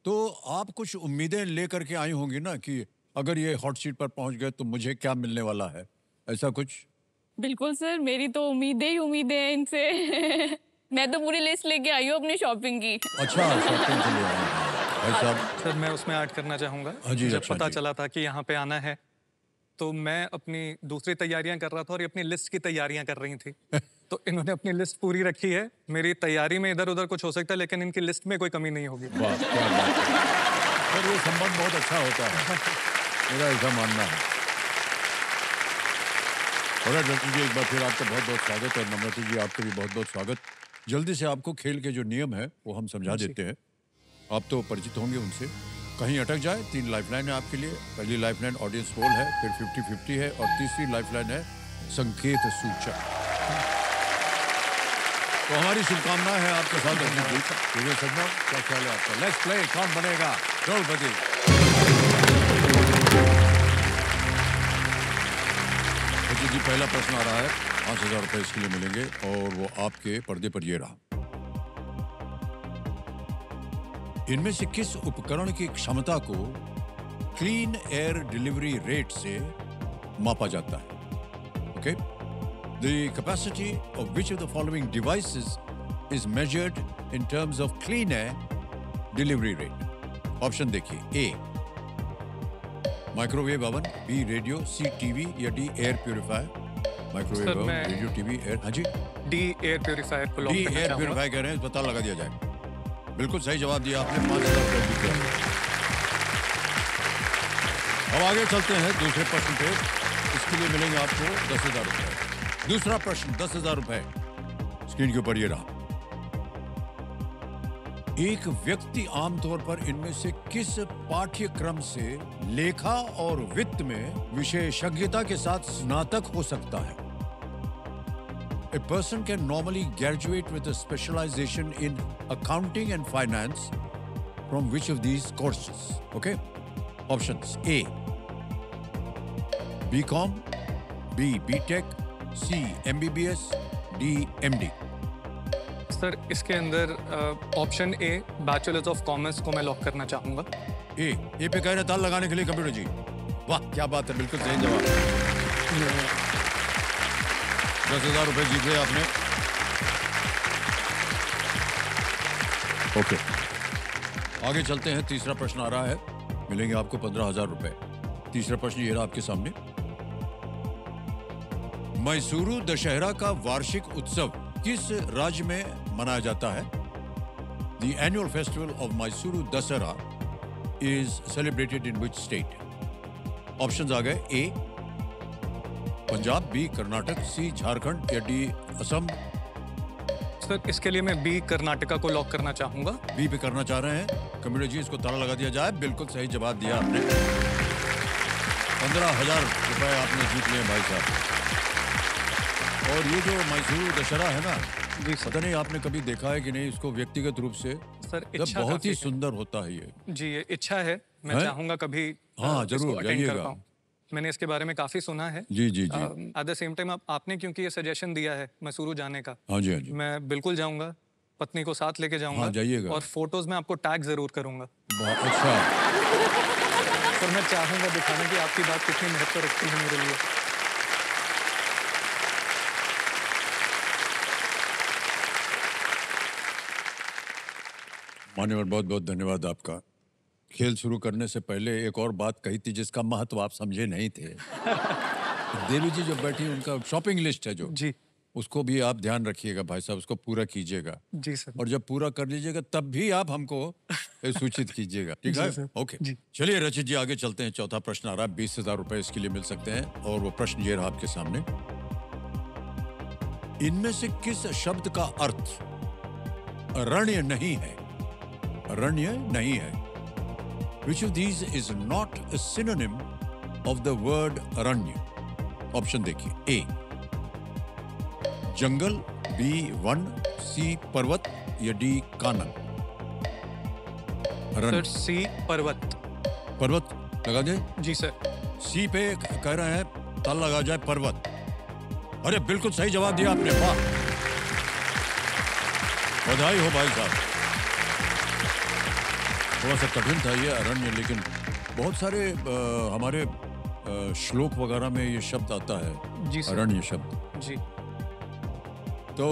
तो आप कुछ उम्मीदें लेकर के आई होंगी ना कि अगर ये हॉट सीट पर पहुंच गए तो मुझे क्या मिलने वाला है, ऐसा कुछ? बिल्कुल सर, मेरी तो उम्मीदें हैं इनसे। मैं तो पूरी लिस्ट लेके आई हूँ अपनी शॉपिंग की। अच्छा, शॉपिंग के लिए आए हैं भाई साहब। सर मैं उसमें ऐड करना चाहूँगा। हाँ जी, जब अच्छा पता जी। चला था कि यहाँ पे आना है तो मैं अपनी दूसरी तैयारियां कर रहा था और ये अपनी लिस्ट की तैयारियां कर रही थी। तो इन्होंने अपनी लिस्ट पूरी रखी है। मेरी तैयारी में इधर उधर कुछ हो सकता है लेकिन इनकी लिस्ट में कोई कमी नहीं होगी। वाह, क्या बात है। सर ये संबंध बहुत अच्छा होता है, मेरा ऐसा मानना है। और डॉक्टर जी एक बार फिर आपका बहुत बहुत स्वागत और नम्रता जी आपको भी बहुत बहुत स्वागत। जल्दी से आपको खेल के जो नियम है वो हम समझा देते हैं। आप तो परिचित होंगे उनसे। कहीं अटक जाए 3 लाइफलाइन है आपके लिए। पहली लाइफलाइन ऑडियंस पोल है, फिर 50-50 है और तीसरी लाइफलाइन है संकेत सूचक। तो हमारी शुभकामनाएं हैं आपके साथ अपनी जीत। सजना क्या ख्याल है आपका? लेट्स प्ले, कौन बनेगा करोड़पति? जी पहला प्रश्न आ रहा है, 5,000 रुपए इसके लिए मिलेंगे और वो आपके पर्दे पर ये रहा। इनमें से किस उपकरण की क्षमता को क्लीन एयर डिलीवरी रेट से मापा जाता है? Okay, the capacity of which of the following devices is measured in terms of clean air delivery rate. Option देखिए, ए माइक्रोवेव ओवन, बी रेडियो, सी टीवी या D air purifier. Microwave oven, मैं- radio, TV, air. हाँ जी, D air purifier को lock D करना air चाहूँगा। Purifier कह रहे हैं, पता लगा दिया जाए। बिल्कुल सही जवाब दिया आपने, 5,000 रुपए जीते हैं। अब आगे चलते हैं दूसरे प्रश्न पे। इसके लिए मिलेंगे आपको 10,000 रुपए। दूसरा प्रश्न 10,000 रुपए स्क्रीन के ऊपर ये रहा। एक व्यक्ति आमतौर पर इनमें से किस पाठ्यक्रम से लेखा और वित्त में विशेषज्ञता के साथ स्नातक हो सकता है? A person can normally graduate with a specialization in accounting and finance from which of these courses? Okay? Options: A, BCom, B, BTech, C, MBBS, D, MD. Sir इसके अंदर option A bachelors of commerce को मैं lock करना चाहूँगा। ए पे कह रहे ताल लगाने के लिए कंप्यूटर जी। वाह क्या बात है, बिल्कुल सही जवाब। 10,000 रुपए जीत गए आपने। ओके, आगे चलते हैं। तीसरा प्रश्न आ रहा है, मिलेंगे आपको 15,000 रुपए। तीसरा प्रश्न ये रहा आपके सामने। मैसूरू दशहरा का वार्षिक उत्सव किस राज्य में मनाया जाता है? The annual festival of Mysuru Dasara is celebrated in which state? Options आ गए, A पंजाब, बी कर्नाटक, सी झारखंड या डी असम। सर इसके लिए मैं बी कर्नाटका को लॉक करना चाहूँगा। बी पे करना चाह रहे हैं कंप्यूटर जी, इसको ताला लगा दिया जाए। बिल्कुल सही जवाब दिया आपने। 15,000 रुपए आपने जीत लिए भाई साहब। और ये जो मैसूरू दशहरा है ना, जी पता नहीं आपने कभी देखा है कि नहीं इसको व्यक्तिगत रूप से? सर जब इच्छा बहुत काफी ही है। सुंदर होता है ये। जी ये इच्छा है, मैं हैं? चाहूँगा कभी हाँ, इसको जरूर, अटेंड कर जाइएगा। पाऊँ। मैंने इसके बारे में काफी सुना है। जी जी जी। एट द सेम टाइम आपने क्योंकि ये सजेशन दिया है मैसूरू जाने का, हाँ जी हाँ जी। मैं बिल्कुल जाऊंगा, पत्नी को साथ लेके जाऊंगा। हाँ, जाइएगा। और फोटोज में आपको टैग जरूर करूंगा। बहुत अच्छा। और मैं चाहूंगा दिखाने की आपकी बात कितनी महत्व रखती है मेरे लिए। मान्यवर बहुत बहुत धन्यवाद आपका। खेल शुरू करने से पहले एक और बात कही थी जिसका महत्व आप समझे नहीं थे। देवी जी जो बैठी उनका शॉपिंग लिस्ट है जो, जी उसको भी आप ध्यान रखिएगा भाई साहब, उसको पूरा कीजिएगा। जी सर। और जब पूरा कर लीजिएगा तब भी आप हमको सूचित कीजिएगा, ठीक जी है? सर। ओके जी। चलिए रचित जी आगे चलते हैं। चौथा प्रश्न आ रहा है, 20,000 रुपए इसके लिए मिल सकते हैं और वो प्रश्न ये रहा आपके सामने। इनमें से किस शब्द का अर्थ अरण्य नहीं है? अरण्य नहीं है। Which of these is not a synonym of the word aranya? Option देखिए। ए जंगल, बी वन, सी पर्वत या डी कानन। सर सी पर्वत। पर्वत लगा दे। जी सर। सी पे कह रहे हैं तल लगा जाए पर्वत। अरे बिल्कुल सही जवाब दिया आपने, वाह, बधाई हो भाई साहब। थोड़ा सा कठिन था ये अरण्य, लेकिन बहुत सारे हमारे श्लोक वगैरह में ये शब्द आता है, जी सर। अरण्य शब्द। जी। तो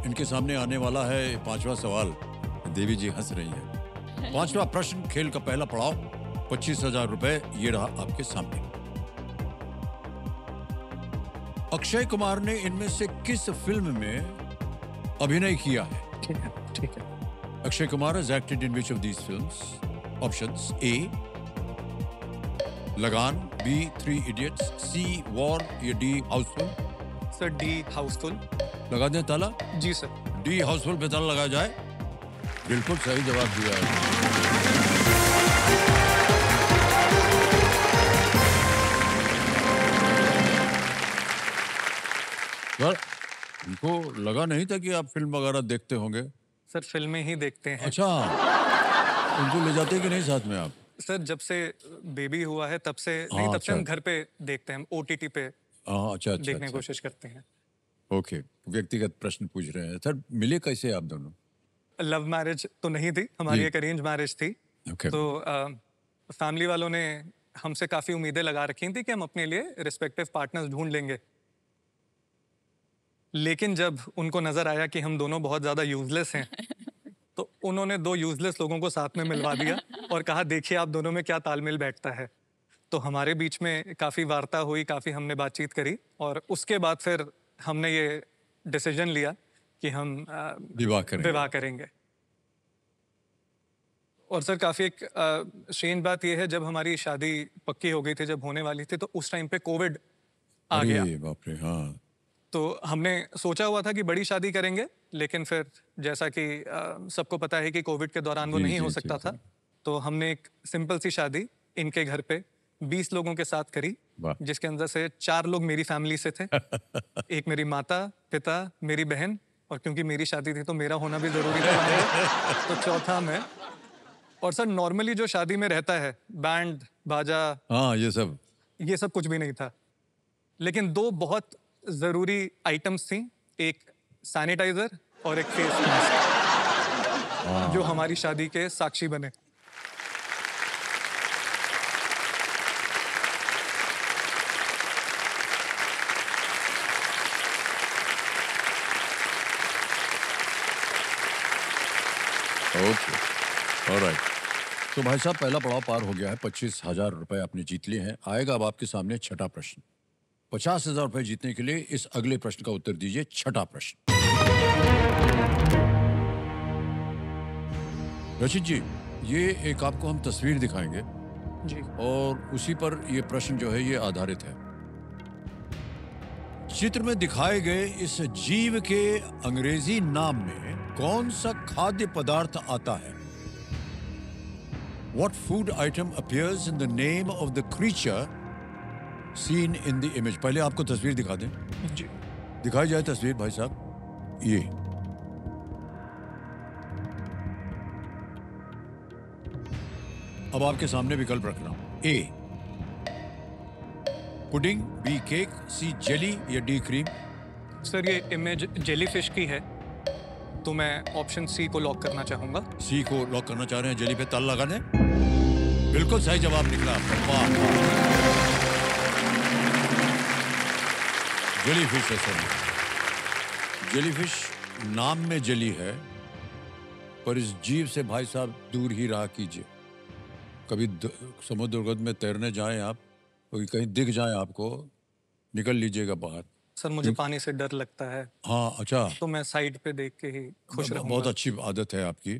इनके सामने आने वाला है 5वां सवाल। देवी जी हंस रही हैं। 5वां प्रश्न, खेल का पहला पड़ाव, 25,000 रुपए ये रहा आपके सामने। अक्षय कुमार ने इनमें से किस फिल्म में अभिनय किया है? ठीक है, ठीक है। Akshay Kumar has acted in which of these films? Options: A. Lagan, B. Three Idiots, C. War या D. Houseful? Sir D Housefull. लगा दें ताला? जी सर। D. Houseful पे ताला लगाया जाए। बिल्कुल सही जवाब दिया है। सर, उनको लगा नहीं था कि आप फिल्म वगैरह देखते होंगे। सर फिल्में ही देखते हैं। अच्छा, उनको ले जाते कि नहीं साथ में आप? सर जब से बेबी हुआ है तब से नहीं, तब से हम घर पे देखते हैं, ओटीटी पे हाँ, अच्छा अच्छा देखने की अच्छा। कोशिश करते हैं। ओके, व्यक्तिगत प्रश्न पूछ रहे हैं। सर मिले कैसे आप दोनों? लव मैरिज तो नहीं थी हमारी, जी। एक अरेंज मैरिज थी। ओके। तो फैमिली वालों ने हमसे काफ़ी उम्मीदें लगा रखी थी कि हम अपने लिए रिस्पेक्टिव पार्टनर्स ढूंढ लेंगे। लेकिन जब उनको नज़र आया कि हम दोनों बहुत ज़्यादा यूजलेस हैं, तो उन्होंने दो यूजलेस लोगों को साथ में मिलवा दिया और कहा देखिए आप दोनों में क्या तालमेल बैठता है। तो हमारे बीच में काफ़ी वार्ता हुई, काफ़ी हमने बातचीत करी और उसके बाद फिर हमने ये डिसीजन लिया कि हम विवाह करेंगे। और सर काफ़ी एक स्ट्रेंज बात यह है, जब हमारी शादी पक्की हो गई थी, जब होने वाली थी, तो उस टाइम पे कोविड आ गया। अरे बाप रे, हाँ। तो हमने सोचा हुआ था कि बड़ी शादी करेंगे, लेकिन फिर जैसा कि सबको पता है कि कोविड के दौरान वो जी, नहीं जी, हो जी, सकता जी। था। तो हमने एक सिंपल सी शादी इनके घर पे 20 लोगों के साथ करी, वाह। जिसके अंदर से 4 लोग मेरी फैमिली से थे। एक मेरी माता, पिता, मेरी बहन, और क्योंकि मेरी शादी थी तो मेरा होना भी जरूरी था वहाँ पे, तो चौथा मैं। और सर नॉर्मली जो शादी में रहता है, बैंड बाजा, हाँ, ये सब कुछ भी नहीं था। लेकिन दो बहुत जरूरी आइटम्स थी, एक सैनिटाइजर और एक फेस मास्क, जो हमारी शादी के साक्षी बने। Okay, alright. तो भाई साहब पहला पड़ाव पार हो गया है, 25,000 रुपए आपने जीत लिए हैं। आएगा अब आपके सामने छठा प्रश्न। 50,000 रुपए जीतने के लिए इस अगले प्रश्न का उत्तर दीजिए। छठा प्रश्न। रचित जी, ये एक आपको हम तस्वीर दिखाएंगे जी। और उसी पर ये प्रश्न जो है ये आधारित है। चित्र में दिखाए गए इस जीव के अंग्रेजी नाम में कौन सा खाद्य पदार्थ आता है? What food item appears in the name of the creature seen in the image? पहले आपको तस्वीर दिखा दें। जी। दिखाई जाए तस्वीर भाई साहब। ये अब आपके सामने विकल्प रखना। ए पुडिंग, बी केक, सी जेली या डी क्रीम। सर ये इमेज जेलीफिश की है, तो मैं ऑप्शन सी को लॉक करना चाहूंगा। सी को लॉक करना चाह रहे हैं, जेली पे तल लगाने। बिल्कुल सही जवाब निकला आपका, वाह। जेलीफिश है सर। जेलीफिश नाम में जेली है, पर इस जीव से भाई साहब दूर ही रहा कीजिए। कभी समुद्र गर्द में तैरने जाएं आप, तो कहीं दिख जाए आपको, निकल लीजिएगा बाहर। सर मुझे पानी से डर लगता है, हाँ, अच्छा। तो मैं साइड पे देख के ही खुश रहूंगा। बहुत अच्छी आदत है आपकी।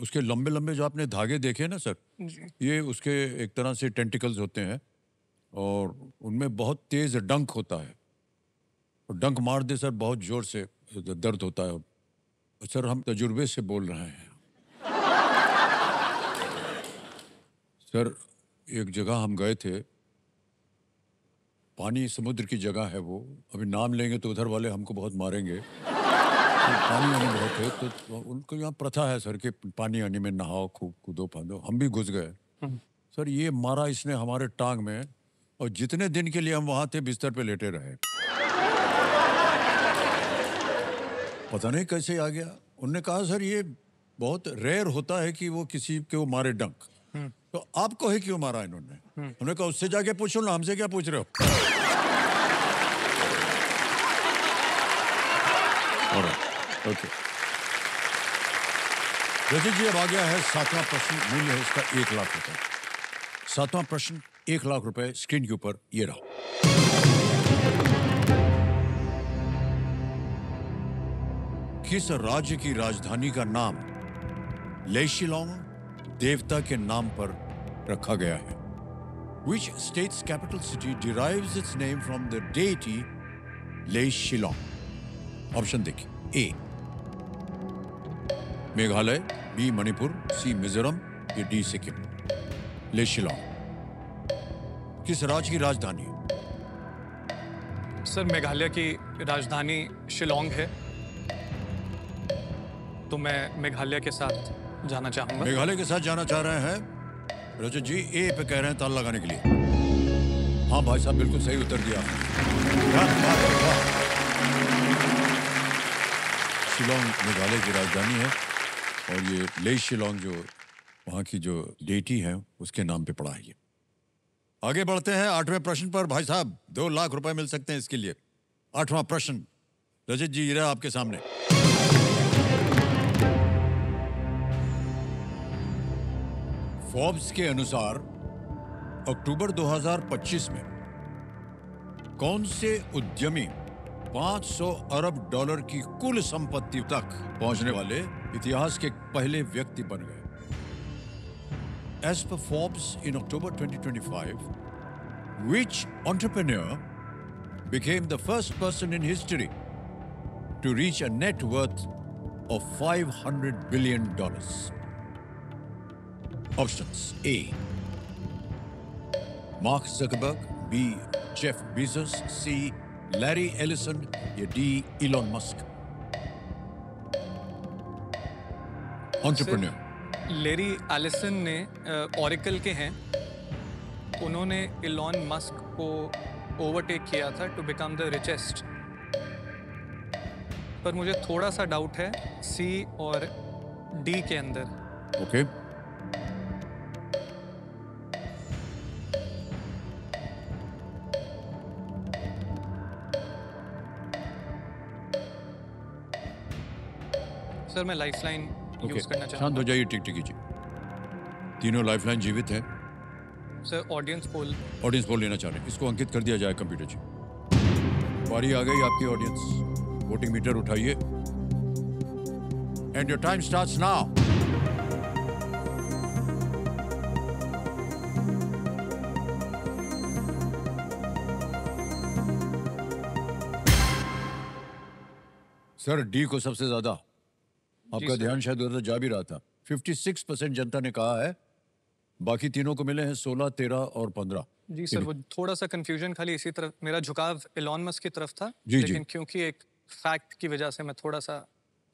उसके लंबे लंबे जो आपने धागे देखे ना सर, जी। ये उसके एक तरह से टेंटिकल्स होते हैं और उनमें बहुत तेज डंक होता है। और डंक मार दे सर, बहुत जोर से दर्द होता है। सर हम तजुर्बे से बोल रहे हैं। सर एक जगह हम गए थे, पानी समुद्र की जगह है वो, अभी नाम लेंगे तो उधर वाले हमको बहुत मारेंगे। तो पानी आने बहुत है तो उनको यहाँ प्रथा है सर कि पानी आने में नहाओ, खूब कूदो फांदो। हम भी घुस गए सर, ये मारा इसने हमारे टांग में, और जितने दिन के लिए हम वहां थे बिस्तर पे लेटे रहे। पता नहीं कैसे आ गया। उनने कहा सर ये बहुत रेयर होता है कि वो किसी को मारे डंक, तो आपको ही क्यों मारा इन्होंने? उन्होंने कहा उससे जाके पूछो ना, हमसे क्या पूछ रहे हो? ओके रजत जी, अब आ गया है 7वां प्रश्न। मूल्य है इसका 1 लाख रुपए। 7वां प्रश्न 1 लाख रुपए स्क्रीन के ऊपर ये रहा। किस राज्य की राजधानी का नाम लेशिलोंग देवता के नाम पर रखा गया है? Which state's capital city derives its name from the deity लेशिलोंग? ऑप्शन देखिए। A Meghalaya, B Manipur, C Mizoram, या डी सिक्किम। लेशिलोंग किस राज्य की राजधानी है? सर मेघालय की राजधानी शिलोंग है, तो मैं मेघालय के साथ जाना चाहूंगा। मेघालय के साथ जाना चाह रहे हैं रजत जी। ए पे कह रहे हैं ताल लगाने के लिए। हाँ भाई साहब, बिल्कुल सही उत्तर दिया। शिलोंग मेघालय की राजधानी है, और ये ले शिलोंग जो वहाँ की जो डेटी है उसके नाम पे पड़ा है ये। आगे बढ़ते हैं 8वें प्रश्न पर। भाई साहब 2 लाख रुपए मिल सकते हैं इसके लिए। 8वां प्रश्न रजत जी, ये रहा आपके सामने। फोर्ब्स के अनुसार अक्टूबर 2025 में कौन से उद्यमी 500 अरब डॉलर की कुल संपत्ति तक पहुंचने वाले इतिहास के पहले व्यक्ति बन गए? As per Forbes in October 2025, which entrepreneur became the first person in history to reach a net worth of $500 billion? Options: A. Mark Zuckerberg, B. Jeff Bezos, C. Larry Ellison, या D. Elon Musk? Entrepreneur. लेरी Allison ने Oracle के हैं, उन्होंने Elon Musk को overtake किया था to become the richest, पर मुझे थोड़ा सा डाउट है सी और डी के अंदर। ओके सर मैं लाइफलाइन ओके, यूज करना शांत हो चाहूँगा। जाइए, टिक कीजिए। तीनों लाइफलाइन जीवित हैं। Sir audience poll. Audience poll लेना चाह रहे हैं, इसको अंकित कर दिया जाए कंप्यूटर जी। बारी आ गई आपकी ऑडियंस, वोटिंग मीटर उठाइए and your time starts now. Sir D को सबसे ज्यादा, आपका सर। ध्यान शायद उधर जा भी रहा था। 56% जनता ने कहा है, बाकी तीनों को मिले हैं 16, 13 और 15। जी सर, वो थोड़ा सा कंफ्यूजन खाली इसी तरफ, मेरा झुकाव एलॉन मस्क की तरफ था, जी, जी। लेकिन क्योंकि एक फैक्ट की वजह से मैं थोड़ा सा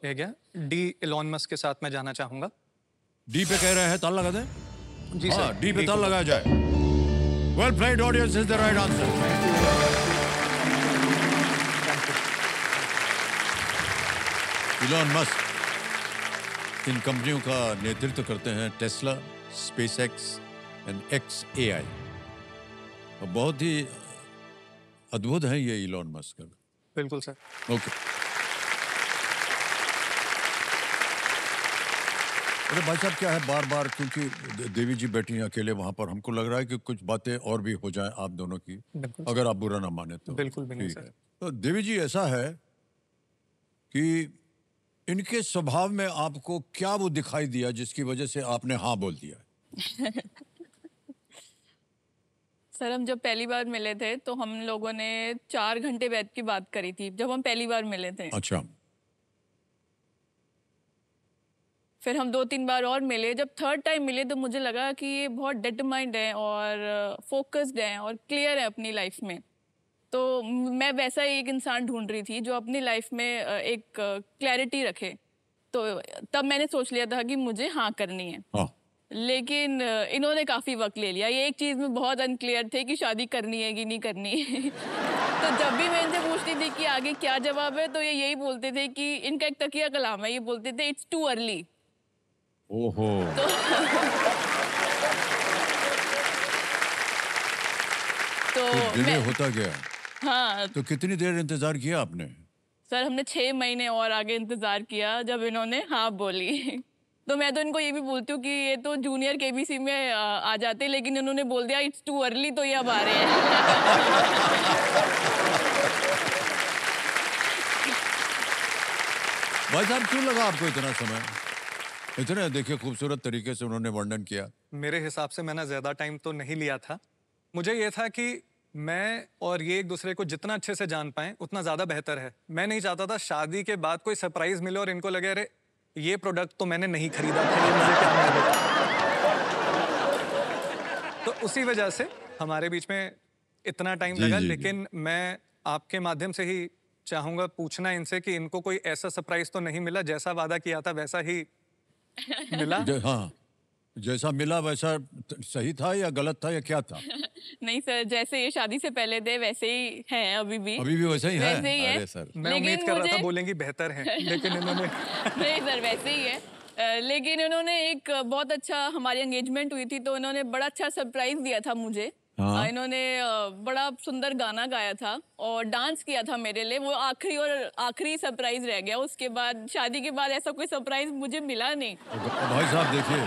रह गया। डी एलॉन मस्क के साथ मैं जाना चाहूंगा। डी पे कह रहे हैं, ताल लगा दें? जी हाँ, सर, डी पे डी ताल को- लगाया जाए। Well played audience, is the right answer. Elon Musk इन कंपनियों का नेतृत्व करते हैं, टेस्ला, स्पेसएक्स एंड XAI। और बहुत ही अद्भुत है ये इलॉन मस्क। बिल्कुल सर। ओके, अरे भाई साहब क्या है, बार बार क्योंकि देवी जी बैठी हैं अकेले वहां पर, हमको लग रहा है कि कुछ बातें और भी हो जाएं आप दोनों की, बिल्कुल अगर आप बुरा ना माने तो। बिल्कुल भी नहीं ठीक सर। है। तो देवी जी ऐसा है कि इनके स्वभाव में आपको क्या वो दिखाई दिया जिसकी वजह से आपने हाँ बोल दिया? सर हम जब पहली बार मिले थे तो हम लोगों ने 4 घंटे बैठ के बात करी थी, जब हम पहली बार मिले थे। अच्छा, फिर हम 2-3 बार और मिले। जब थर्ड टाइम मिले तो मुझे लगा कि ये बहुत डिटरमाइंड है और फोकस्ड है और क्लियर है अपनी लाइफ में। तो मैं वैसा ही एक इंसान ढूंढ रही थी जो अपनी लाइफ में एक क्लैरिटी रखे। तो तब मैंने सोच लिया था कि मुझे हाँ करनी है। हाँ, लेकिन इन्होंने काफ़ी वक्त ले लिया। ये एक चीज़ में बहुत अनक्लियर थे कि शादी करनी है कि नहीं करनी है। तो जब भी मैं इनसे पूछती थी कि आगे क्या जवाब है, तो ये यही बोलते थे कि इनका एक तकिया कलाम है, ये बोलते थे इट्स टू अर्ली। ओहो, तो तो डिले मैं होता गया। हाँ तो कितनी देर इंतजार किया आपने? सर, हमने 6 महीने और आगे इंतजार किया जब इन्होंने हाँ बोली। तो मैं तो इनको ये भी बोलती हूँ कि ये तो जूनियर केबीसी में आ जाते, लेकिन इन्होंने बोल दिया इट्स टू अर्ली, तो ये अब आ रहे हैं। भाई साहब, क्यों लगा आपको इतना समय? इतने देखिए खूबसूरत तरीके से उन्होंने वर्णन किया। मेरे हिसाब से मैंने ज़्यादा टाइम तो नहीं लिया था। मुझे ये था कि मैं और ये एक दूसरे को जितना अच्छे से जान पाएं उतना ज़्यादा बेहतर है। मैं नहीं चाहता था शादी के बाद कोई सरप्राइज़ मिले और इनको लगे अरे ये प्रोडक्ट तो मैंने नहीं खरीदा था, ये मुझे क्या मिलेगा। तो उसी वजह से हमारे बीच में इतना टाइम जी, लगा। जी, जी। लेकिन मैं आपके माध्यम से ही चाहूँगा पूछना इनसे कि इनको कोई ऐसा सरप्राइज़ तो नहीं मिला, जैसा वादा किया था वैसा ही मिला? हाँ, जैसा मिला वैसा सही था या गलत था या क्या था? नहीं सर, जैसे ये शादी से पहले थे वैसे ही हैं अभी भी। अभी भी वैसा ही है? वैसे ही है। अरे सर, मैं लेकिन उम्मीद कर रहा था मुझे- बोलेंगी बेहतर है, लेकिन इन्होंने नहीं सर, वैसे ही है। लेकिन उन्होंने एक बहुत अच्छा, हमारी एंगेजमेंट हुई थी तो उन्होंने बड़ा अच्छा सरप्राइज दिया था मुझे। हाँ। इन्होंने बड़ा सुंदर गाना गाया था और डांस किया था मेरे लिए। वो आखिरी सरप्राइज रह गया। उसके बाद शादी के बाद ऐसा कोई सरप्राइज मुझे मिला नहीं। भाई साहब देखिए,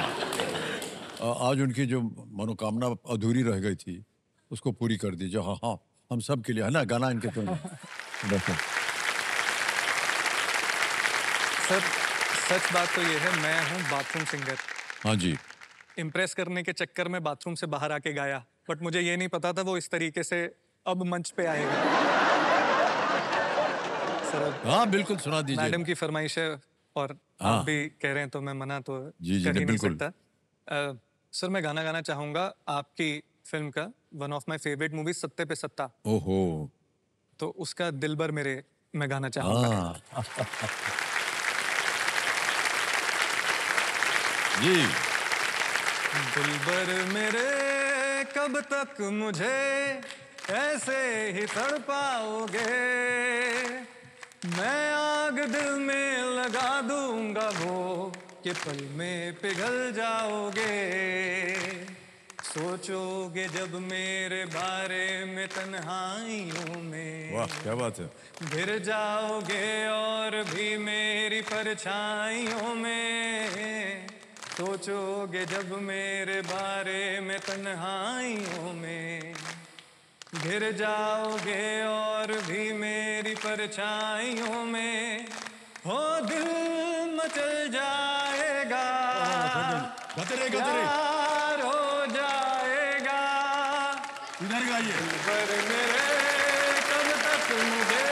आज उनकी जो मनोकामना अधूरी रह गई थी उसको पूरी कर दीजिए। हाँ हाँ, हम सब के लिए है ना, गाना इनके तो देखो। सर सच बात तो ये है, मैं हूँ बाथरूम सिंगर। हाँ जी, इम्प्रेस करने के चक्कर में बाथरूम से बाहर आके गाया, बट मुझे ये नहीं पता था वो इस तरीके से अब मंच पे आएगा। सर अब हाँ बिल्कुल सुना दीजिए। मैडम की फरमाइश है और हाँ। आप भी कह रहे हैं तो मैं मना तो जी, कर ही नहीं बिल्कुल। सकता। सर मैं गाना गाना चाहूँगा आपकी फिल्म का, one of my favourite movie सत्ते पे सत्ता, ओहो, तो उसका दिलबर मेरे मैं गाना चाहूँगा। हाँ जी, दिलबर मेरे कब तक मुझे ऐसे ही तड़पाओगे, मैं आग दिल में लगा दूंगा वो कि पल में पिघल जाओगे। सोचोगे जब मेरे बारे में तन्हाइयों में, वाह क्या बात है। गिर जाओगे और भी मेरी परछाइयों में। सोचोगे जब मेरे बारे में तन्हाइयों में, गिर जाओगे और भी मेरी परछाइयों में। हो दिल मचल जाएगा, प्यार हो जाएगा। इधर गाइए। पर मेरे कब तक मुझे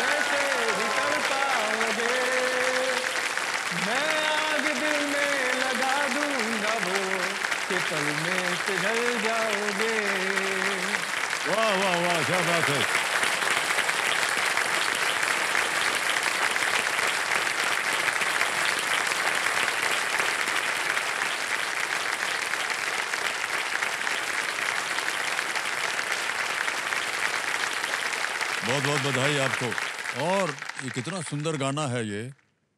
ऐसे ही तड़पाओगे, मैं आग दिल में लगा दूंगा वो कि पल में पिघल जाओगे। वाह वाह वाह, क्या बात है। बहुत बहुत बधाई आपको। और ये कितना सुंदर गाना है ये,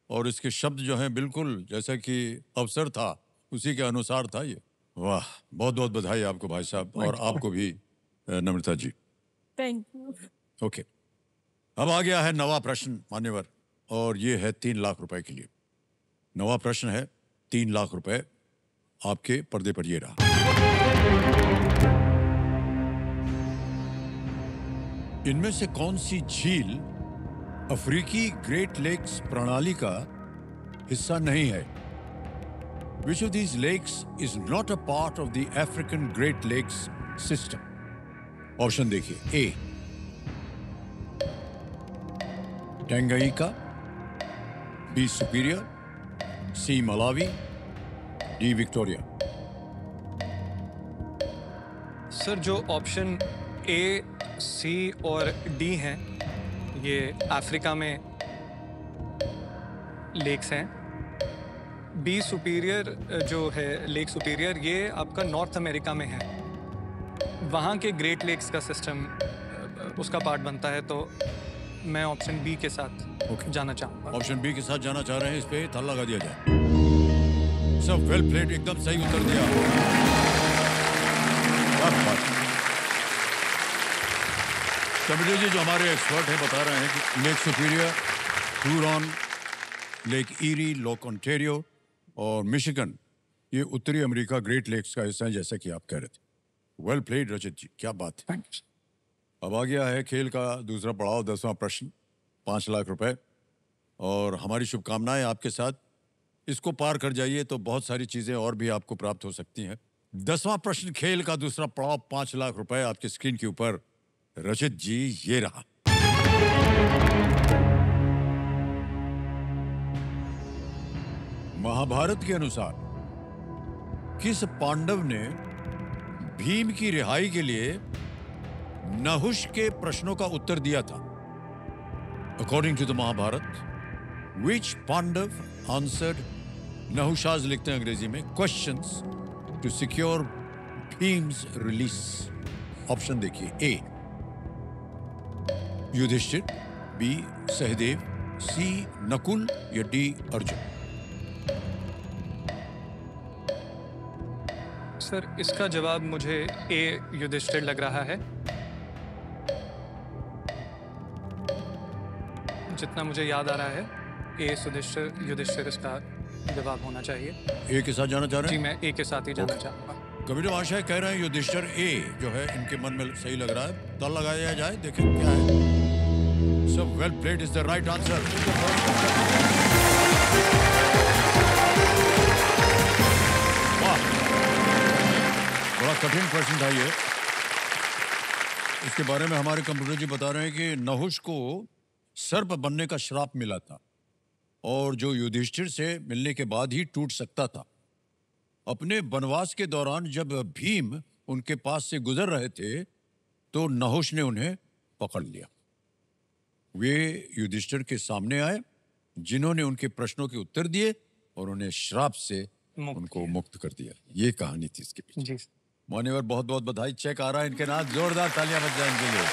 और इसके शब्द जो हैं बिल्कुल जैसा कि अवसर था उसी के अनुसार था ये। वाह, बहुत बहुत बधाई आपको भाई साहब, और आपको भी Namrata ji. Thank you. Okay, अब आ गया है नवा प्रश्न मान्यवर, और ये है 3 लाख रुपए के लिए। नवा प्रश्न है 3 लाख रुपए आपके पर्दे पर ये रहा। इनमें से कौन सी झील अफ्रीकी ग्रेट लेक्स प्रणाली का हिस्सा नहीं है? Which of these lakes is not a part of the African Great Lakes system? Option देखिए। A Tanganyika, B Superior, C Malawi, D Victoria. Sir जो ऑप्शन ए सी और डी हैं, ये अफ्रीका में लेक्स हैं। बी सुपीरियर जो है lake superior, ये आपका नॉर्थ अमेरिका में है, वहाँ के ग्रेट लेक्स का सिस्टम उसका पार्ट बनता है। तो मैं ऑप्शन बी के साथ जाना चाहूँगा। ऑप्शन बी के साथ जाना चाह रहे हैं, इस पे ताला लगा दिया जाए। सब वेल प्लेड, एकदम सही उत्तर दिया। क्या बात है। कबीर जी जो हमारे एक्सपर्ट हैं बता रहे हैं कि lake superior, Huron, lake eerie, lake Ontario और मिशिगन, ये उत्तरी अमेरिका ग्रेट लेक्स का हिस्सा है, जैसा कि आप कह रहे थे। वेल प्लेड रचित जी, क्या बात है। अब आ गया है खेल का दूसरा पड़ाव, 10वां प्रश्न, 5 लाख रुपए, और हमारी शुभकामनाएं आपके साथ। इसको पार कर जाइए तो बहुत सारी चीजें और भी आपको प्राप्त हो सकती हैं। 10वां प्रश्न, खेल का दूसरा पड़ाव, 5 लाख रुपए आपकी स्क्रीन के ऊपर। रचित जी, ये रहा। महाभारत के अनुसार किस पांडव ने भीम की रिहाई के लिए नहुष के प्रश्नों का उत्तर दिया था? According to the Mahabharata, which Pandava answered Nahusha's, लिखते हैं अंग्रेजी में, questions to secure Bhim's release. Option देखिए, A Yudhishthir, B Sahadev, C Nakul या डी अर्जुन। सर, इसका जवाब मुझे ए युधिष्ठिर लग रहा है। जितना मुझे याद आ रहा है, ए युधिष्ठिर इसका जवाब होना चाहिए। ए के साथ जाना चाह रहे जी, हैं? मैं ए के साथ ही जाना चाहूँगा। कबीर महाशय कह रहे हैं युधिष्ठिर ए जो है इनके मन में सही लग रहा है। ताला लगाया जाए, देखें क्या है। सब well played is the right answer. वाह, बड़ा कठिन प्रश्न था ये। इसके बारे में हमारे कंप्यूटर जी बता रहे हैं कि नहुष को सर्प बनने का श्राप मिला था और जो युधिष्ठिर से मिलने के बाद ही टूट सकता था। अपने वनवास के दौरान जब भीम उनके पास से गुजर रहे थे तो नहुष ने उन्हें पकड़ लिया। वे युधिष्ठिर के सामने आए, जिन्होंने उनके प्रश्नों के उत्तर दिए और उन्हें श्राप से उनको मुक्त कर दिया। ये कहानी थी इसके पीछे। जी मान्यवर, बहुत बहुत बधाई। चेक आ रहा है इनके नाम, जोरदार तालियां बज जाए इनके लिए।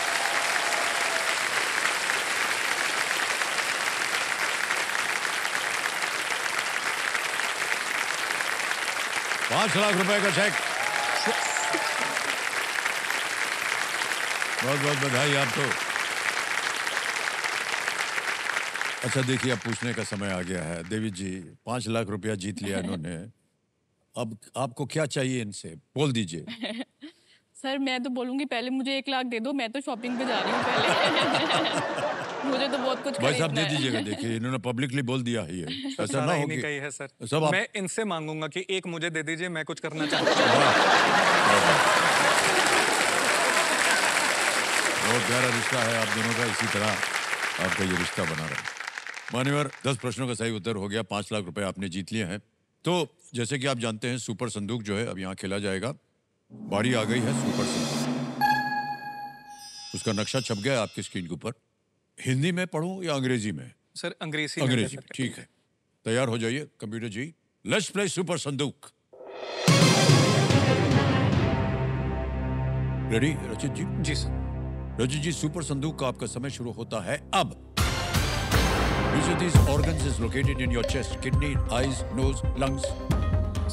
₹5 लाख का चेक। बहुत बहुत बधाई आपको। अच्छा देखिए, अब पूछने का समय आ गया है। देवी जी, 5 लाख रुपया जीत लिया इन्होंने। अब आपको क्या चाहिए इनसे, बोल दीजिए। सर, मैं तो बोलूंगी पहले मुझे 1 लाख दे दो, मैं तो शॉपिंग पे जा रही हूँ पहले। मुझे तो बहुत कुछ भाई साहब दे खरीदना है। दीजिएगा। देखिए इन्होंने पब्लिकली बोल दिया ही है, ऐसा ना हो नहीं कि कही है सर। सब आप मैं इनसे मांगूंगा कि एक मुझे दे दीजिए, मैं कुछ करना चाहता हूँ। बहुत प्यारा रिश्ता है आप दोनों का, इसी तरह आपका ये रिश्ता बना रहे। मान्यवर, 10 प्रश्नों का सही उत्तर हो गया, 5 लाख रुपए आपने जीत लिए हैं। तो जैसे कि आप जानते हैं, सुपर संदूक जो है अब यहाँ खेला जाएगा। बारी आ गई है सुपर संदूक। उसका नक्शा छप गया है आपकी स्क्रीन के ऊपर। हिंदी में पढ़ूं या अंग्रेजी में? सर, अंग्रेजी में अंग्रेजी, बेहतर है। ठीक है। तैयार हो जाइए computer ji. Let's play super संदूक। रेडी रचित जी? जी सर। रचित जी, सुपर संदूक का आपका समय शुरू होता है अब। Which of these organs is located in your chest? Kidney, eyes, nose, lungs?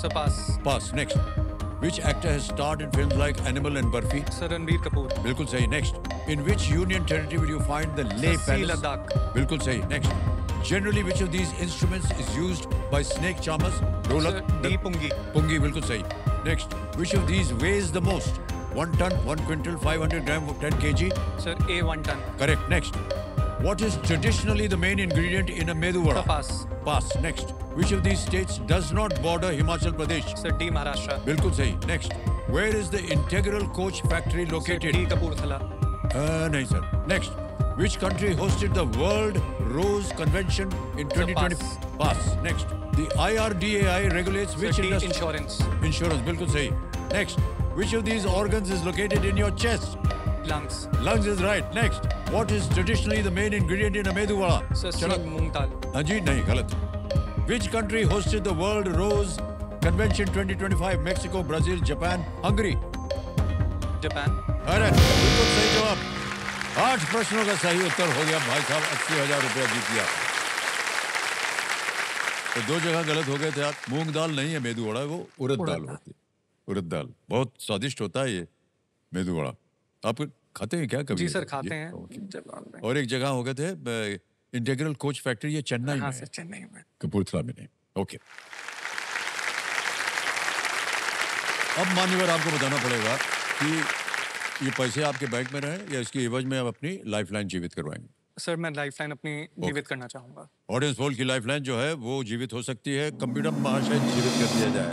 Sir, pass. Pass. Next. Which actor has starred in films like Animal and Burfi? Sir, Ranbir Kapoor. बिल्कुल सही। Next. In which union territory will you find the Leh C Palace? Ladakh. बिल्कुल सही। Next. Generally, which of these instruments is used by snake charmers? Rolak. Sir, D pungi. Pungi, बिल्कुल सही। Next. Which of these weighs the most? 1 ton, 1 quintal, 500 gram, 10 kg? Sir, a 1 ton. Correct. Next. What is traditionally the main ingredient in a medu vada? Pass. Pass. Next. Which of these states does not border Himachal Pradesh? Sir, D Maharashtra. बिल्कुल सही। Next. Where is the Integral Coach Factory sir, located? D Kapurthala. नहीं sir. Next. Which country hosted the World Rose Convention in 2020? Pass. Next. The IRDAI regulates which sir, D industry? Insurance. Insurance. बिल्कुल सही। Next. Which of these organs is located in your chest? lungs. Lungs is right. Next. What is traditionally the main ingredient in a medu vada? Sir, चना। मूंग दाल. हाँ जी, नहीं, गलत। Which country hosted the World Rose Convention 2025? Mexico, Brazil, Japan, Hungary. Japan. अरे बिल्कुल सही जवाब। 8 प्रश्नों का सही उत्तर हो गया भाई साहब, 80,000 रुपया जीत लिया। तो 2 जगह गलत हो गए थे आप। मूंग दाल नहीं है मेदू वड़ा, वो उड़द दाल होती है। उड़द दाल बहुत स्वादिष्ट होता है ये मेदू वड़ा। आप खाते हैं क्या कभी? जी सर, खाते हैं जापान में. और एक जगह हो गए थे इंटीग्रल कोच फैक्ट्री, ये चेन्नई में हाँ है, सर, चेन्नई में. कपूरथला में नहीं। ओके, अब मान्यवर आपको बताना पड़ेगा कि ये पैसे आपके बैंक में रहे या इसकी एवज में आप अपनी लाइफलाइन जीवित करवाएंगे। सर, मैं लाइफलाइन अपनी जीवित करना चाहूंगा. ऑडियंस पोल की लाइफलाइन जो है वो जीवित हो सकती है। कंप्यूटर महाशय जीवित कर दिया जाए।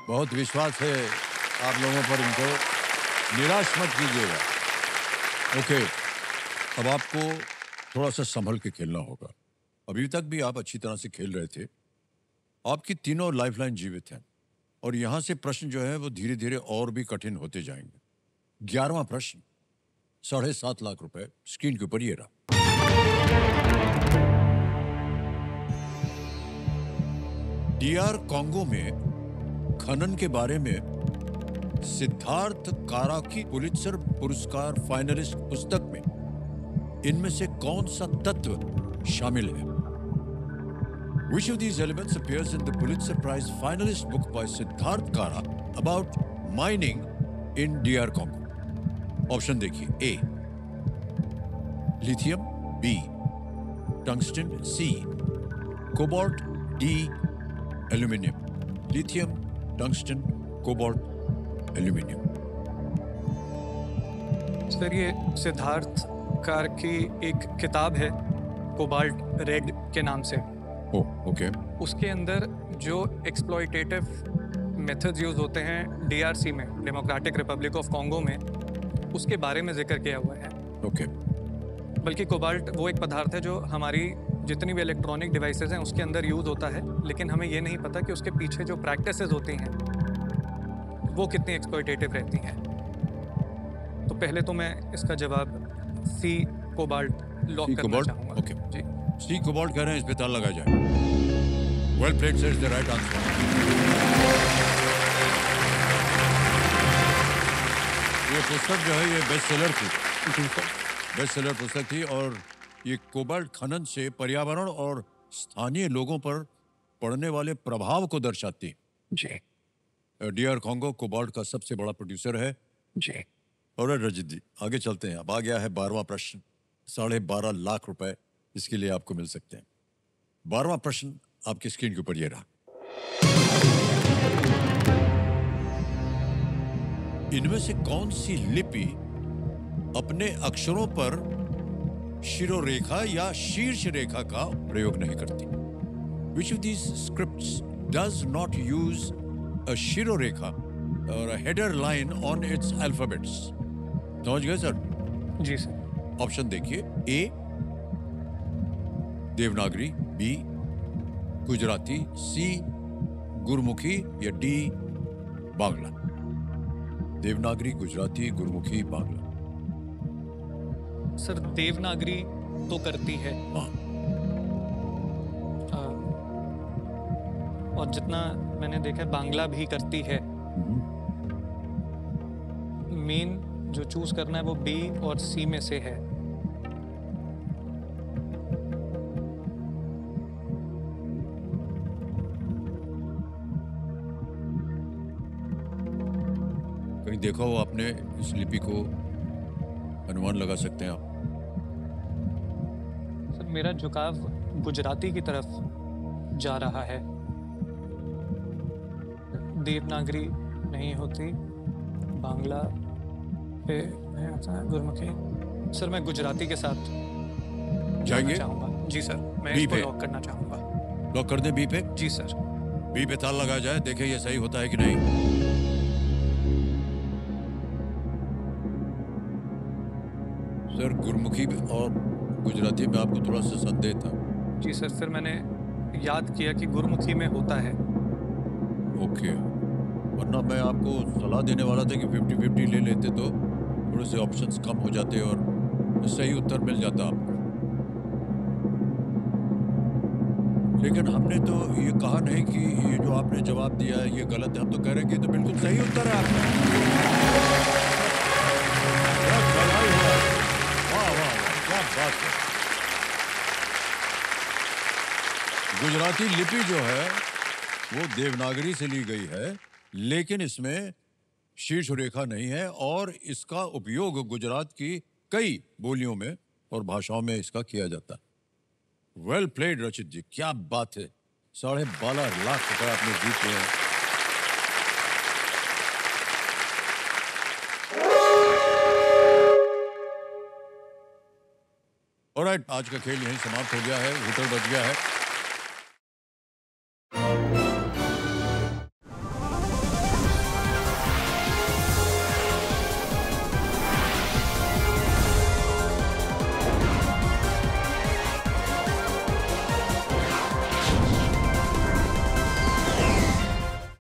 बहुत विश्वास है आप लोगों पर, इनको निराश मत कीजिएगा। ओके, अब आपको थोड़ा सा संभल के खेलना होगा। अभी तक भी आप अच्छी तरह से खेल रहे थे। आपकी तीनों लाइफलाइन जीवित हैं और यहाँ से प्रश्न जो है वो धीरे धीरे और भी कठिन होते जाएंगे। 11वां प्रश्न, 7.5 लाख रुपए स्क्रीन के ऊपर ये रहा। डीआर कॉन्गो में खनन के बारे में सिद्धार्थ काराकी पुलित्जर पुरस्कार फाइनलिस्ट पुस्तक में इनमें से कौन सा तत्व शामिल है? Which of these elements appears in the Pulitzer Prize finalist book by Siddharth Kara about mining in DR Congo? Option देखिए। A lithium, B tungsten, C cobalt, D aluminium. Lithium, tungsten, cobalt, aluminium. Sir, ये Siddharth car की एक किताब है cobalt red के नाम से। Okay. उसके अंदर जो एक्सप्लॉयटेटिव मेथड्स यूज होते हैं डीआरसी में, डेमोक्रेटिक रिपब्लिक ऑफ कॉन्गो में, उसके बारे में जिक्र किया हुआ है। ओके। बल्कि कोबाल्ट वो एक पदार्थ है जो हमारी जितनी भी इलेक्ट्रॉनिक डिवाइसेस हैं उसके अंदर यूज होता है, लेकिन हमें ये नहीं पता कि उसके पीछे जो प्रैक्टिसेस होती हैं वो कितनी एक्सप्लॉयटेटिव रहती हैं। तो पहले तो मैं इसका जवाब सी कोबाल्ट लॉक करना कोबाल्ट? चाहूँगा। ओके। जी। सी कोबाल्ट कह रहे हैं, इस पे ताला लगा जाए। Well played sir, is the right answer. ये पुस्तक जो है ये बेस्ट सेलर थी। बेस्ट सेलर पुस्तक थी और ये कोबाल्ट खनन से पर्यावरण और स्थानीय लोगों पर पड़ने वाले प्रभाव को दर्शाती है। जी। डीआर कॉन्गो कोबाल्ट का सबसे बड़ा प्रोड्यूसर है। जी। और रजत जी आगे चलते हैं। अब आ गया है 12वां प्रश्न, 12.5 लाख रुपए इसके लिए आपको मिल सकते हैं। 12वां प्रश्न आपकी स्क्रीन के ऊपर ये रहा। इनमें से कौन सी लिपि अपने अक्षरों पर शिरोरेखा या शीर्ष रेखा का प्रयोग नहीं करती? Which of these scripts does not use a शिरोरेखा or a header line on its alphabets? समझ गए सर? जी सर। ऑप्शन देखिए। ए देवनागरी, बी गुजराती, सी गुरमुखी या डी बांग्ला। देवनागरी, गुजराती, गुरमुखी, बांग्ला। सर, देवनागरी तो करती है। हाँ। और जितना मैंने देखा है बांग्ला भी करती है। मेन जो चूज करना है वो बी और सी में से है। कहीं देखा हो आपने इस लिपि को? अनुमान लगा सकते हैं आप। सर, मेरा झुकाव गुजराती की तरफ जा रहा है। देवनागरी नहीं होती, बांग्ला पे गुरमुखी। सर, मैं गुजराती के साथ जाएंगे? चाहूंगा। जी सर, मैं बी इसको पे? लॉक करना चाहूंगा। लॉक कर दें बी पे? जी सर। बी पे ताला लगा जाए, देखें ये सही होता है कि नहीं। सर, गुरमुखी और गुजराती में आपको थोड़ा सा संदेह था। जी सर, फिर मैंने याद किया कि गुरमुखी में होता है। ओके, वरना मैं आपको सलाह देने वाला था कि 50-50 ले लेते तो थोड़े से ऑप्शंस कम हो जाते और सही उत्तर मिल जाता आपको। लेकिन हमने तो ये कहा नहीं कि ये जो आपने जवाब दिया है ये गलत है, हम तो कह रहे हैं कि ये तो बिल्कुल सही उत्तर है आपका। क्या कमाल हुआ है। वाह वाह वाह, क्या बात है। गुजराती लिपि जो है वो देवनागरी से ली गई है, लेकिन इसमें शीर्ष रेखा नहीं है और इसका उपयोग गुजरात की कई बोलियों में और भाषाओं में इसका किया जाता है। वेल प्लेड रचित जी, क्या बात है। 12.5 लाख रुपए आपने जीत लिए हैं। ऑलराइट, आज का खेल यहीं समाप्त हो गया है, होटल बच गया है।